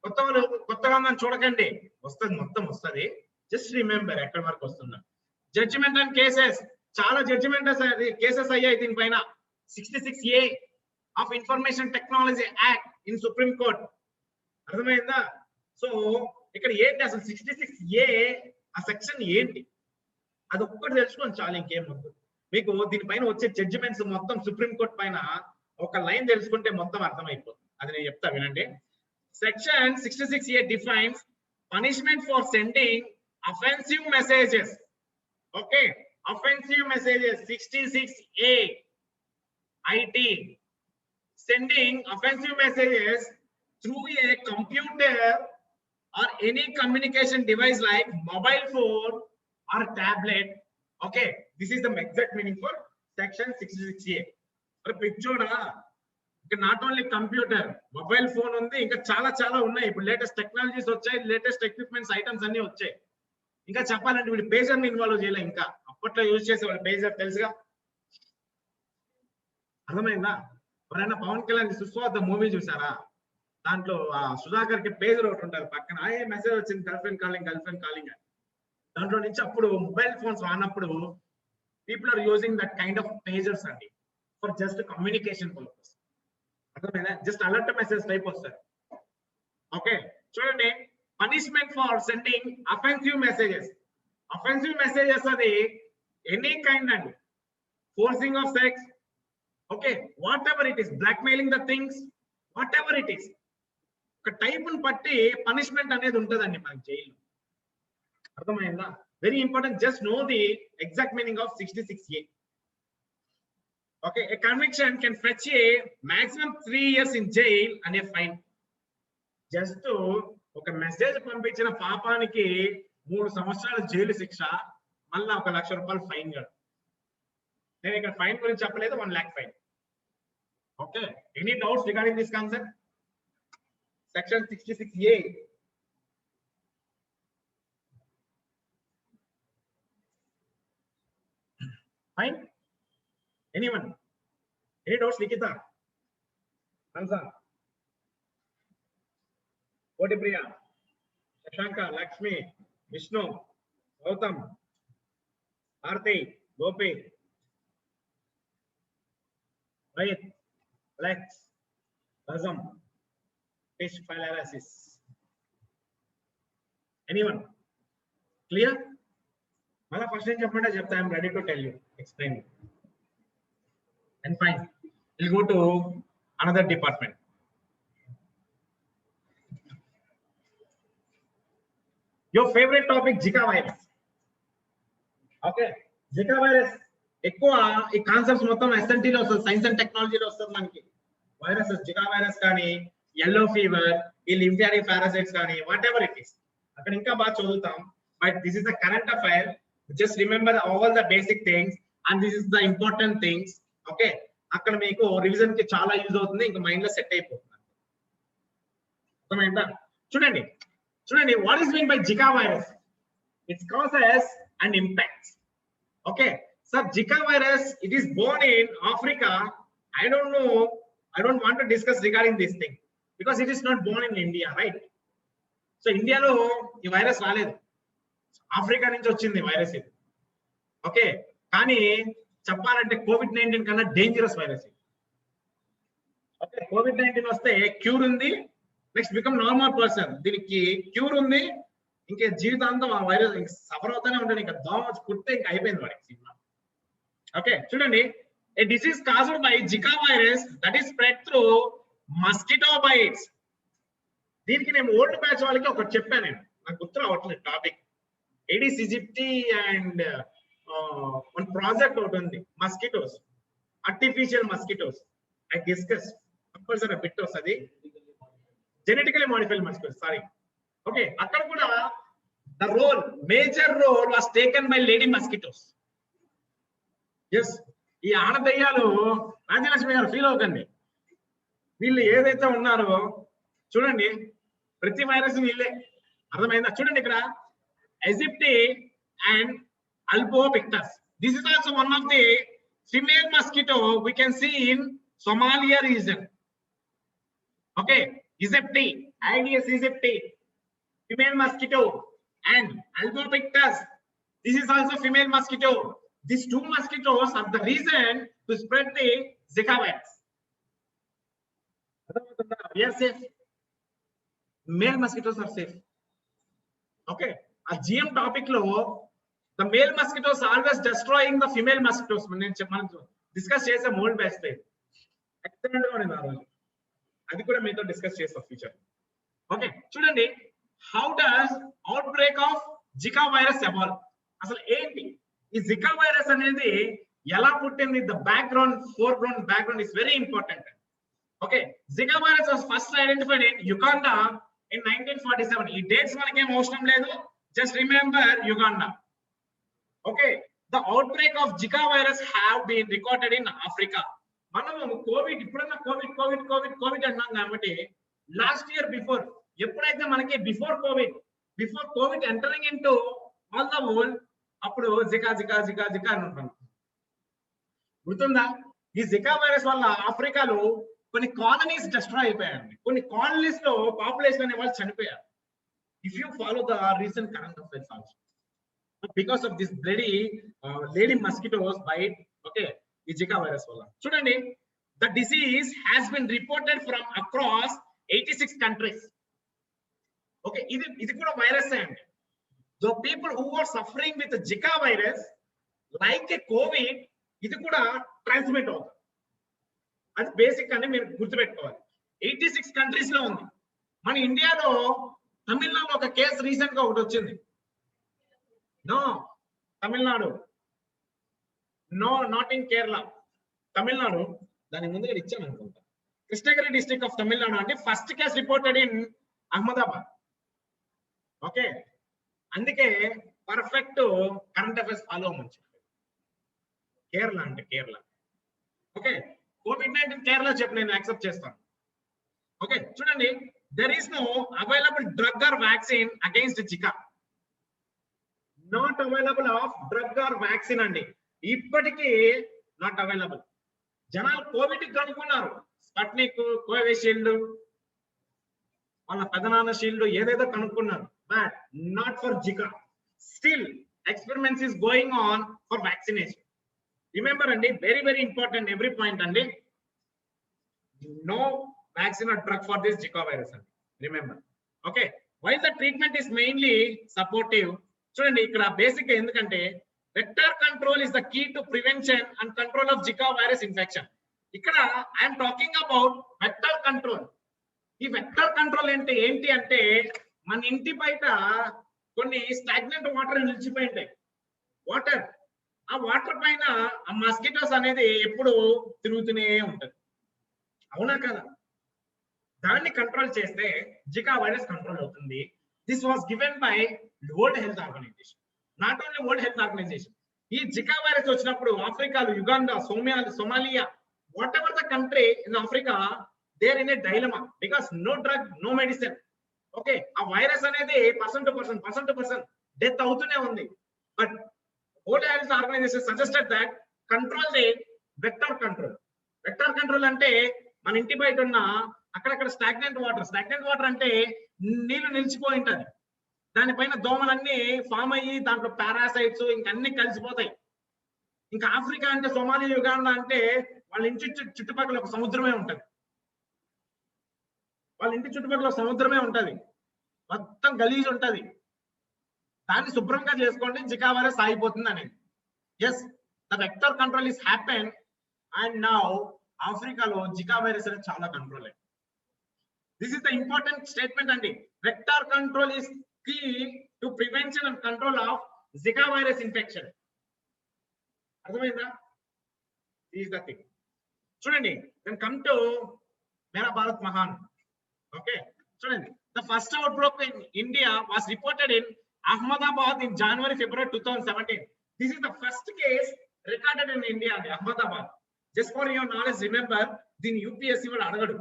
కొత్తగా మనం చూడకండి, వస్తుంది, మొత్తం వస్తుంది. జస్ట్ రిమెంబర్ ఎక్కడ వరకు వస్తున్నా. జడ్జిమెంట్ అండ్ కేసెస్, చాలా జడ్జిమెంట్ కేసెస్ అయ్యాయి దీనిపైన. 66A of Information Technology Act in Supreme Court. అర్థమైందా? సో ఇక్కడ ఏంటి అసలు 66A ఆ సెక్షన్ ఏంటి అది ఒక్కటి తెలుసుకొని చాలు, ఇంకేం వద్దు మీకు. దీనిపైన వచ్చే జడ్జిమెంట్స్ మొత్తం సుప్రీం కోర్ట్ పైన ఒక లైన్ తెలుసుకుంటే మొత్తం అర్థమైపోతుంది. అది నేను చెప్తా వినండి. Section 66A defines punishment for sending offensive messages. Okay, offensive messages. 66A IT, sending offensive messages through a computer or any communication device like mobile phone or tablet. Okay, this is the exact meaning for section 66A. But picture not only computer, mobile phone undi, inka chala unnai. Ipudu latest technologies vachai, latest equipments items anni vachai. Inka cheppalante వీడి pager ని involve చేయలే. ఇంకా అప్పట్లో use చేసే వాళ్ళ pager తెలుసుగా. అర్థమైందా? ఎవరైనా పవన్ కళ్యాణ్ సుస్వార్థ మూవీ చూసారా? దాంట్లో సుధాకర్ కి పేజర్ ఒకటి ఉంటారు పక్కన, ఏ మెసేజ్ వచ్చింది, గర్ల్ ఫ్రెండ్ కాలింగ్ అని. దాంట్లో నుంచి అప్పుడు మొబైల్ ఫోన్స్ వాడినప్పుడు people are using that kind of pagers అండి, ఫర్ జస్ట్ కమ్యూనికేషన్ పర్పస్. అర్థమైందా? జస్ట్ అలర్ట్ మెసేజ్ టైప్ వస్తారు. ఓకే, చూడండి, punishment for sending offensive messages. Offensive messages అది ఎనీ కైండ్ అండి, forcing of sex, okay, whatever it is, blackmailing the things, whatever it is, ఒక type ని బట్టి punishment అనేది ఉంటుందండి మనకి జైల్లో. అర్థమైందా? Very important. Just know the exact meaning of 66A. Okay, a conviction can fetch a maximum 3 years in jail and a fine. Just ఒక message పంపించిన పాపానికి 3 సంవత్సరాల జైలు శిక్ష, మళ్ళీ 1 లక్ష రూపాయలు ఫైన్ కట్టు. నేను ఇక్కడ ఫైన్ గురించి చెప్పలేదు, 1 lakh fine. Okay, any doubts regarding this concept? Section 66A. Fine. Anyone? Any doubts, Nikita? Hansa? Priya? Shashanka, Lakshmi, Vishnu, Gautam, Aarti, Gopi, Rohit, Lex, Razam, fish file analysis. Anyone? Clear? Mala first time chapmanta chepta, I am ready to tell you, explain. And fine, we'll go to another department. Your favorite topic, Zika virus. Okay, Zika virus. ఎక్కువ ఈ concepts మొత్తం SNT లో వస్తుంది, science and టెక్నాలజీలో వస్తుంది మనకి. Viruses, Zika virus కానీ, yellow fever, ఈ లింఫాటిక్ పారాసైట్స్ కానీ, వాట్ ఎవర్ ఇట్ ఈస్, అక్కడ ఇంకా బాగా చదువుతాం. But this is the current affair. Just remember all the basic things and this is the important things. Okay, అక్కడ మీకు రివిజన్ కి చాలా యూజ్ అవుతుంది, ఇంకా మైండ్ లో సెట్ అయిపోతుంది. అర్థమైందా? చూడండి చూడండి, what is mean by Zika virus? It's causes and impacts. Okay, so Zika virus, it is born in Africa. I don't know, I don't want to discuss regarding this thing because it is not born in India, right? So India lo ee virus raaledu, Africa nunchi ochindi virus ఇది. Okay, కానీ చెప్పాలంటే COVID-19 కన్నా dangerous virus ఇది. Okay, COVID-19 వస్తే cure ఉంది, next become normal person. దీనికి cure ఉంది, ఇంకా జీవితాంతం ఆ వైరస్ సఫర్ అవుతూనే ఉంటాడు. ఇంకా దోమ కుడితే ఇంకా అయిపోయింది వాడికి సినిమా. Okay, చూడండి, a disease caused by Zika virus that is spread through mosquito bites. దీనికి నేను ఓల్డ్ బ్యాచ్ వాళ్ళకి ఒకటి చెప్పాను, నేను నాకు గుర్తు రావట్లేదు topic. Aedes aegypti and one project ఒకటి ఉంది, mosquitoes, artificial mosquitoes. I discuss compulsory bit వస్తుంది, genetically modified mosquitoes, sorry. Okay, అక్కడ కూడా the role, major role was taken by lady mosquitoes. Yes, ఈ ఆడదయ్యాలు, రాజ్యలక్ష్మి గారు ఫీల్ అవ్వకండి, వీళ్ళు ఏదైతే ఉన్నారో చూడండి, ప్రతి వైరస్ వీళ్ళే. అర్థమైందా? చూడండి ఇక్కడ aegypti and albopictus. This is also one of the female mosquito we can see in Somalia region. Okay, aegypti, Aedes aegypti, female mosquito, and albopictus, this is also female mosquito. These two mosquitoes are the reason to spread the Zika virus. We are safe. Male mosquitoes are safe. Okay, a GM topic lo, the male mosquitoes are always destroying the female mosquitoes. మనం discuss చేసే mould batch లో excellent గా ఉంది ఆ రోజు, అది కూడా మీతో డిస్కస్ చేస్తాం ఫ్యూచర్. ఓకే, చూడండి, how does out break of Zika virus evolve? అసలు ఏంటి ఈ జికా వైరస్ అనేది, ఎలా పుట్టింది? The background, foreground, background is very important. Okay, Zika virus was first identified in Uganda in 1947. ఈ డేట్స్ మనకేం అవసరం లేదు, just remember Uganda. Okay, the out break of Zika virus have been recorded in Africa. మనము COVID, ఇప్పుడన్నా COVID COVID COVID COVID అన్నాం కాబట్టి, last year before, ఎప్పుడైతే మనకి before COVID entering in to all the world, అప్పుడు Zika Zika Zika Zika అని ఉంటాం. గుర్తుందా? ఈ జికా వైరస్ వల్ల ఆఫ్రికాలో కొన్ని కాలనీస్ డిస్ట్రాయ్ అయిపోయాయండి, కొన్ని కాలనీస్ లో పాపులేషన్ అనే వాళ్ళు చనిపోయారు. If you follow the recent current affairs also, because of this bloody lady mosquitoes bite. Okay, ఈ జికా వైరస్ వల్ల చూడండి, the disease has been reported from across 86 countries. Okay, ఇది కూడా వైరస్ అండి. The people who are suffering with the Zika virus, like a COVID, ఇది కూడా transmit అవుతుంది. అది బేసిక్ అని మీరు గుర్తుపెట్టుకోవాలి. 86 కంట్రీస్ లో ఉంది. మన ఇండియాలో తమిళనాడు ఒక కేసు రీసెంట్ గా ఒకటి వచ్చింది. No, Tamil Nadu, no, not in Kerala, Tamil Nadu. దాని ముందుగా ఇచ్చాను అనుకుంటా. కృష్ణగిరి డిస్ట్రిక్ట్ ఆఫ్ తమిళనాడు అంటే first case reported in Ahmedabad. Okay, అందుకే పర్ఫెక్ట్ కరెంట్ అఫైర్స్ ఫాలో అవ్వమని చెప్పారు. కేరళ అంటే కేరళ. ఓకే, COVID-19 కేరళ చెప్పి నేను యాక్సెప్ట్ చేస్తాను. ఓకే, చూడండి, there is no available drug or vaccine against Zika. Not available of drug or vaccine అండి, ఇప్పటికీ నాట్ అవైలబుల్. జనాలు కోవిడ్ కనుక్కున్నారు, స్పట్నిక్, కోవిషీల్డ్, వాళ్ళ పెదనాన్న షీల్డ్ ఏదేదో కనుక్కున్నారు, but not for Zika. Still experiments is going on for vaccination. Remember అండి, very very important every point అండి, no vaccine or drug for this Zika virus అండి, remember. Okay, while the treatment is mainly supportive, చూడండి ఇక్కడ basic ఎందుకంటే vector control is the key to prevention and control of Zika virus infection. ఇక్కడ I'm talking about vector control. ఈ vector control ఏంటి అంటే మన ఇంటి బయట కొన్ని స్టాగ్నెంట్ వాటర్ నిలిచిపోయి ఉంటాయి, వాటర్, ఆ వాటర్ పైన ఆ మస్కిటోస్ అనేది ఎప్పుడు తిరుగుతూనే ఉంటది, అవునా కదా? దాన్ని కంట్రోల్ చేస్తే జికా వైరస్ కంట్రోల్ అవుతుంది. This was given by world health organization. Not only world health organization, ఈ జికా వైరస్ వచ్చినప్పుడు ఆఫ్రికాలో, Uganda, Somalia, whatever the country in Africa, there in a dilemma because no drug, no medicine. Okay, ఆ virus అనేది person to person death అవుతూనే ఉంది. But world health organization suggested that control the vector control. Vector control అంటే మన ఇంటి బయట ఉన్న అక్కడక్కడ స్టాగ్నెంట్ వాటర్ అంటే నీళ్లు నిలిచిపోయి ఉంటది, దానిపైన దోమలన్నీ ఫామ్ అయ్యి దాంట్లో పారాసైట్స్ ఇంకన్నీ కలిసిపోతాయి. ఇంకా ఆఫ్రికా అంటే, సోమాలియా, యుగాండా అంటే వాళ్ళ ఇంటి చుట్టుపక్కల ఒక సముద్రమే ఉంటది, మొత్తం గలీజ్ ఉంటది. దాన్ని శుభ్రంగా చేసుకోండి, జికా వైరస్ ఆగిపోతుంది అనేది. Yes, the vector control is happen and now ఆఫ్రికాలో జికా వైరస్ అనేది చాలా కంట్రోల్ అయింది. This is the important statement అండి. Vector control is key to prevention and control of Zika virus infection. అర్థమైందా? This is the thing. చూడండి, then come to మేరా భారత్ మహాన్. Okay, చూడండి, the first outbreak in India was reported in Ahmedabad in January, February 2017. This is the first case recorded in India, Ahmedabad. Just for your knowledge, remember, దీని UPSC వాడు అడగడు,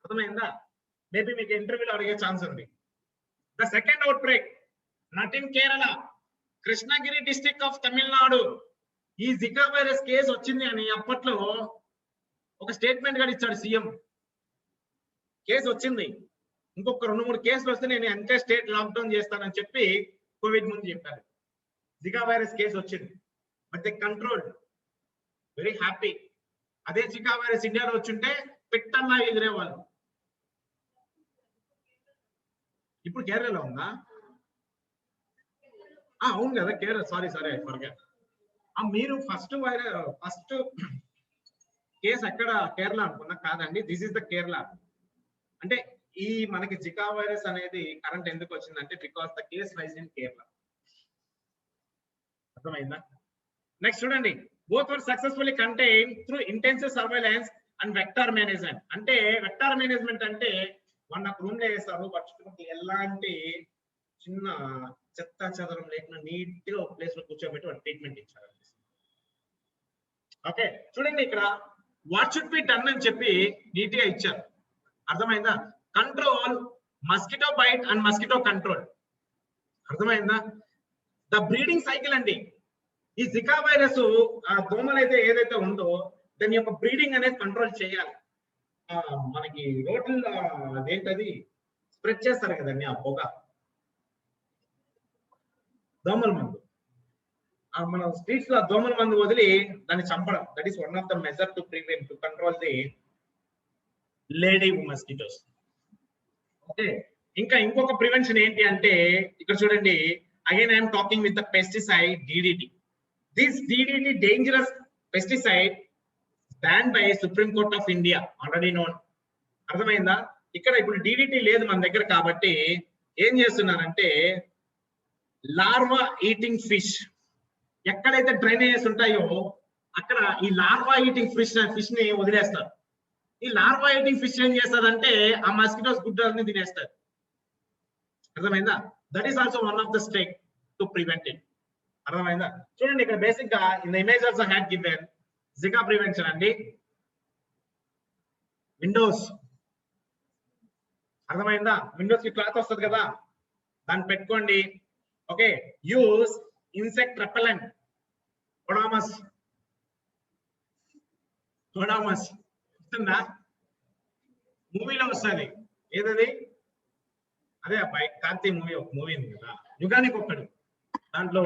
అర్థమైందా? Maybe మీకు ఇంటర్వ్యూలో అడిగే ఛాన్స్ ఉంది. The second out break not in Kerala, Krishnagiri district of Tamil Nadu. ఈ Zika virus case వచ్చింది అని అప్పట్లో ఒక స్టేట్మెంట్ కూడా ఇచ్చాడు సీఎం. కేసు వచ్చింది, ఇంకొక 2-3 కేసులు వస్తే నేను ఎంటైర్ స్టేట్ లాక్డౌన్ చేస్తానని చెప్పి కోవిడ్ ముందు చెప్పారు. జికా వైరస్ కేసు వచ్చింది, but they control, very happy. అదే జికా వైరస్ ఇండియాలో వచ్చుంటే పిట్టల్లా ఎగిరేవాళ్ళు. ఇప్పుడు కేరళలో ఉందా? అవును కదా, కేరళ. Sorry forget. మీరు ఫస్ట్ కేసు ఎక్కడ కేరళ అనుకున్నా, కాదండి, దిస్ ఇస్ ద కేరళ. అంటే ఈ మనకి జికా వైరస్ అనేది కరెంట్ ఎందుకు వచ్చిందంటే because the case rise in Kerala. అర్థమైందా? నెక్స్ట్ చూడండి, both were successfully contain through intensive surveillance and vector management. అంటే వెక్టార్ మేనేజ్మెంట్ అంటే మన రూమ్ లో వేస్తారు, చుట్టుపక్కల ఎలాంటి చిన్న చెత్త చెదరం లేకుండా నీట్ గా ఒక ప్లేస్ లో కూర్చోబెట్టి వాళ్ళు ట్రీట్మెంట్ ఇచ్చారు. ఓకే, చూడండి, ఇక్కడ వాట్ షుడ్ బి డన్ అని చెప్పి నీట్ గా ఇచ్చారు. అర్థమైందా? Control mosquito bite and mosquito control. అర్థమైందా? ద బ్రీడింగ్ సైకిల్ అండి. ఈ జికా వైరస్ దోమలు అయితే ఏదైతే ఉందో దాని యొక్క బ్రీడింగ్ అనేది కంట్రోల్ చేయాలి. మనకి రోడ్లు అదేంటది స్ప్రెడ్ చేస్తారు కదండి, ఆ పొగ, దోమల మందు. మన స్ట్రీట్స్ లో దోమల మందు వదిలి దాన్ని చంపడం, that is one of the measure to prevent, to control the lady mosquitoes. Okay, ఇంకా ఇంకొక ప్రివెన్షన్ ఏంటి అంటే ఇక్కడ చూడండి, again I'm talking with the pesticide DDT. This DDT dangerous pesticide ban by supreme court of India, already known. అర్థమైందా? ఇక్కడ ఇప్పుడు DDT లేదు మన దగ్గర కాబట్టి ఏం చేస్తున్నారంటే లార్వా ఈటింగ్ ఫిష్, ఎక్కడైతే డ్రైనేజెస్ ఉంటాయో అక్కడ ఈ లార్వా ఈటింగ్ ఫిష్ ని వదిలేస్తారు. ఈ లార్వా ఈటింగ్ ఫిష్ ఏం చేస్తారంటే ఆ మస్కిటోస్ గుడ్డల్ని తినేస్తారు. అర్థమైందా? That is also one of the step to prevent it. అర్థమైందా? చూడండి ఇక్కడ బేసిక్ గా in the image also had given Zika prevention అండి. విండోస్ అర్థమైందా? విండోస్ కి క్లాత్ వస్తుంది కదా, దాన్ని పెట్టుకోండి. Okay, use insect repellent Odomos. Odomos వస్తుందా? మూవీలో వస్తుంది. ఏదది? అదే అబ్బాయి కార్తీ మూవీ, ఒక మూవీ ఉంది కదా, యుగానికి ఒక్కడు. దాంట్లో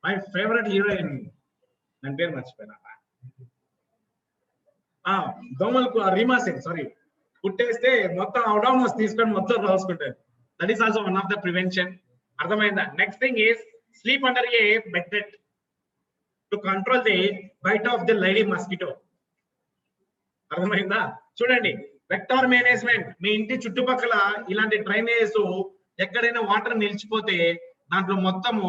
మై ఫేవరెట్ హీరోయిన్, దాని పేరు మర్చిపోయినా. దోమలకు రీమా సింగ్, సారీ, పుట్టేస్తే మొత్తం ఒడామస్ తీసుకొని మొత్తం రాసుకుంటారు. That is also one of the prevention. అర్థమైందా? Next thing is sleep under a bed to control the bite of the lady mosquito. అర్థమైందా? చూడండి, వెక్టార్ మేనేజ్మెంట్. మీ ఇంటి చుట్టుపక్కల ఇలాంటి డ్రైనేజ్ ఎక్కడైనా వాటర్ నిలిచిపోతే దాంట్లో మొత్తము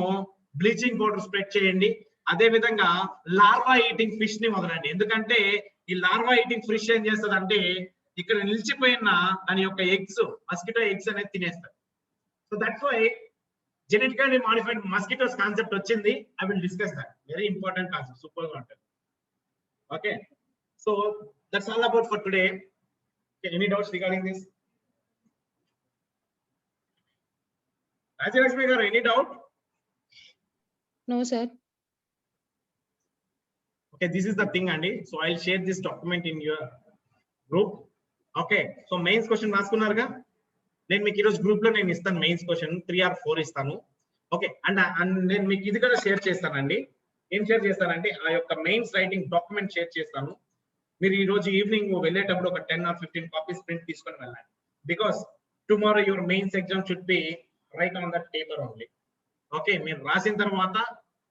బ్లీచింగ్ పౌడర్ స్ప్రెడ్ చేయండి. అదే విధంగా లార్వా ఈటింగ్ ఫిష్ ని వదలండి. ఎందుకంటే ఈ లార్వా ఈటింగ్ ఫిష్ ఏం చేస్తుంది అంటే ఇక్కడ నిలిచిపోయిన దాని యొక్క ఎగ్స్, మస్కిటో ఎగ్స్ అనేది తినేస్తారు. So that's why genetically modified mosquitoes concept వచ్చింది. I will discuss that. Very important concept, super గా ఉంటుంది. Okay, so that's all about for today. Any doubts regarding this? Rajyalakshmi garu, any doubt? No sir. Okay, this is the thing Andy. So I'll share this document in your group. Okay, so mains question రాసుకున్నారుగా. నేను మీకు ఈరోజు group లో నేను ఇస్తాను mains question 3 or 4 ఇస్తాను. Okay, and నేను మీకు ఇది కూడా షేర్ చేస్తానండి. ఏం షేర్ చేస్తానంటే ఆ యొక్క మెయిన్స్ రైటింగ్ డాక్యుమెంట్ షేర్ చేస్తాను. మీరు ఈ రోజు ఈవినింగ్ వెళ్ళేటప్పుడు ఒక 10 or 15 కాపీస్ ప్రింట్ తీసుకొని వెళ్ళండి. Because tomorrow your mains exam should be right on that paper only. Okay, మీరు రాసిన తర్వాత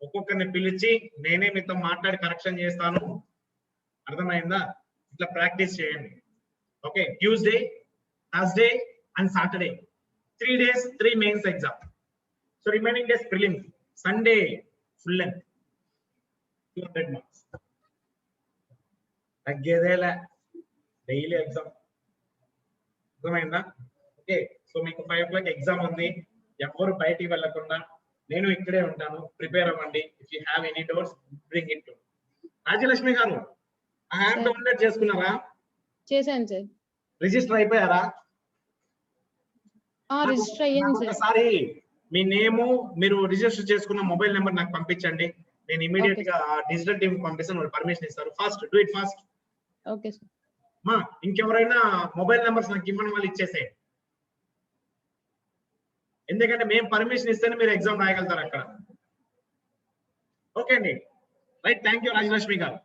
ఒక్కొక్కరిని పిలిచి నేనే మీతో మాట్లాడి కరెక్షన్ చేస్తాను. అర్థమైందా? ఇట్లా ప్రాక్టీస్ చేయండి. Okay, Tuesday, Thursday and Saturday 3 days 3 mains exam. So remaining days prelims. Sunday full length 200 marks. తగ్గేదేలా, డైలీ ఎగ్జామ్. అర్థమైందా? ఓకే, సో మీకు 5 o'clock ఎగ్జామ్ ఉంది. ఎవరు బయటికి వెళ్ళకుండా నేను ఇక్కడే ఉంటాను. ప్రిపేర్ అవ్వండి. If you have any doubts bring it to. Rajyalakshmi గారు, ఆ యాప్ డౌన్లోడ్ చేసుకున్నారా? చేశాను సార్. రిజిస్టర్ అయిపోయారా? రిజిస్టర్ అయ్యాను సార్. ఒకసారి మీ నేము, మీరు రిజిస్టర్ చేసుకున్న మొబైల్ నెంబర్ నాకు పంపించండి. నేను ఇమీడియట్ గా డిజిటల్ టీమ్ పంపిస్తాను, వాళ్ళు పర్మిషన్ ఇస్తారు. Fast do it fast. Okay sir. మా ఇంకెవరైనా మొబైల్ నెంబర్స్ నాకు ఇవ్వడం వాళ్ళు ఇచ్చేసేయండి. ఎందుకంటే మేము పర్మిషన్ ఇస్తేనే మీరు ఎగ్జామ్ రాయగలుగుతారు అక్కడ. ఓకే అండి, రైట్. థ్యాంక్ యూ రాజలక్ష్మి గారు.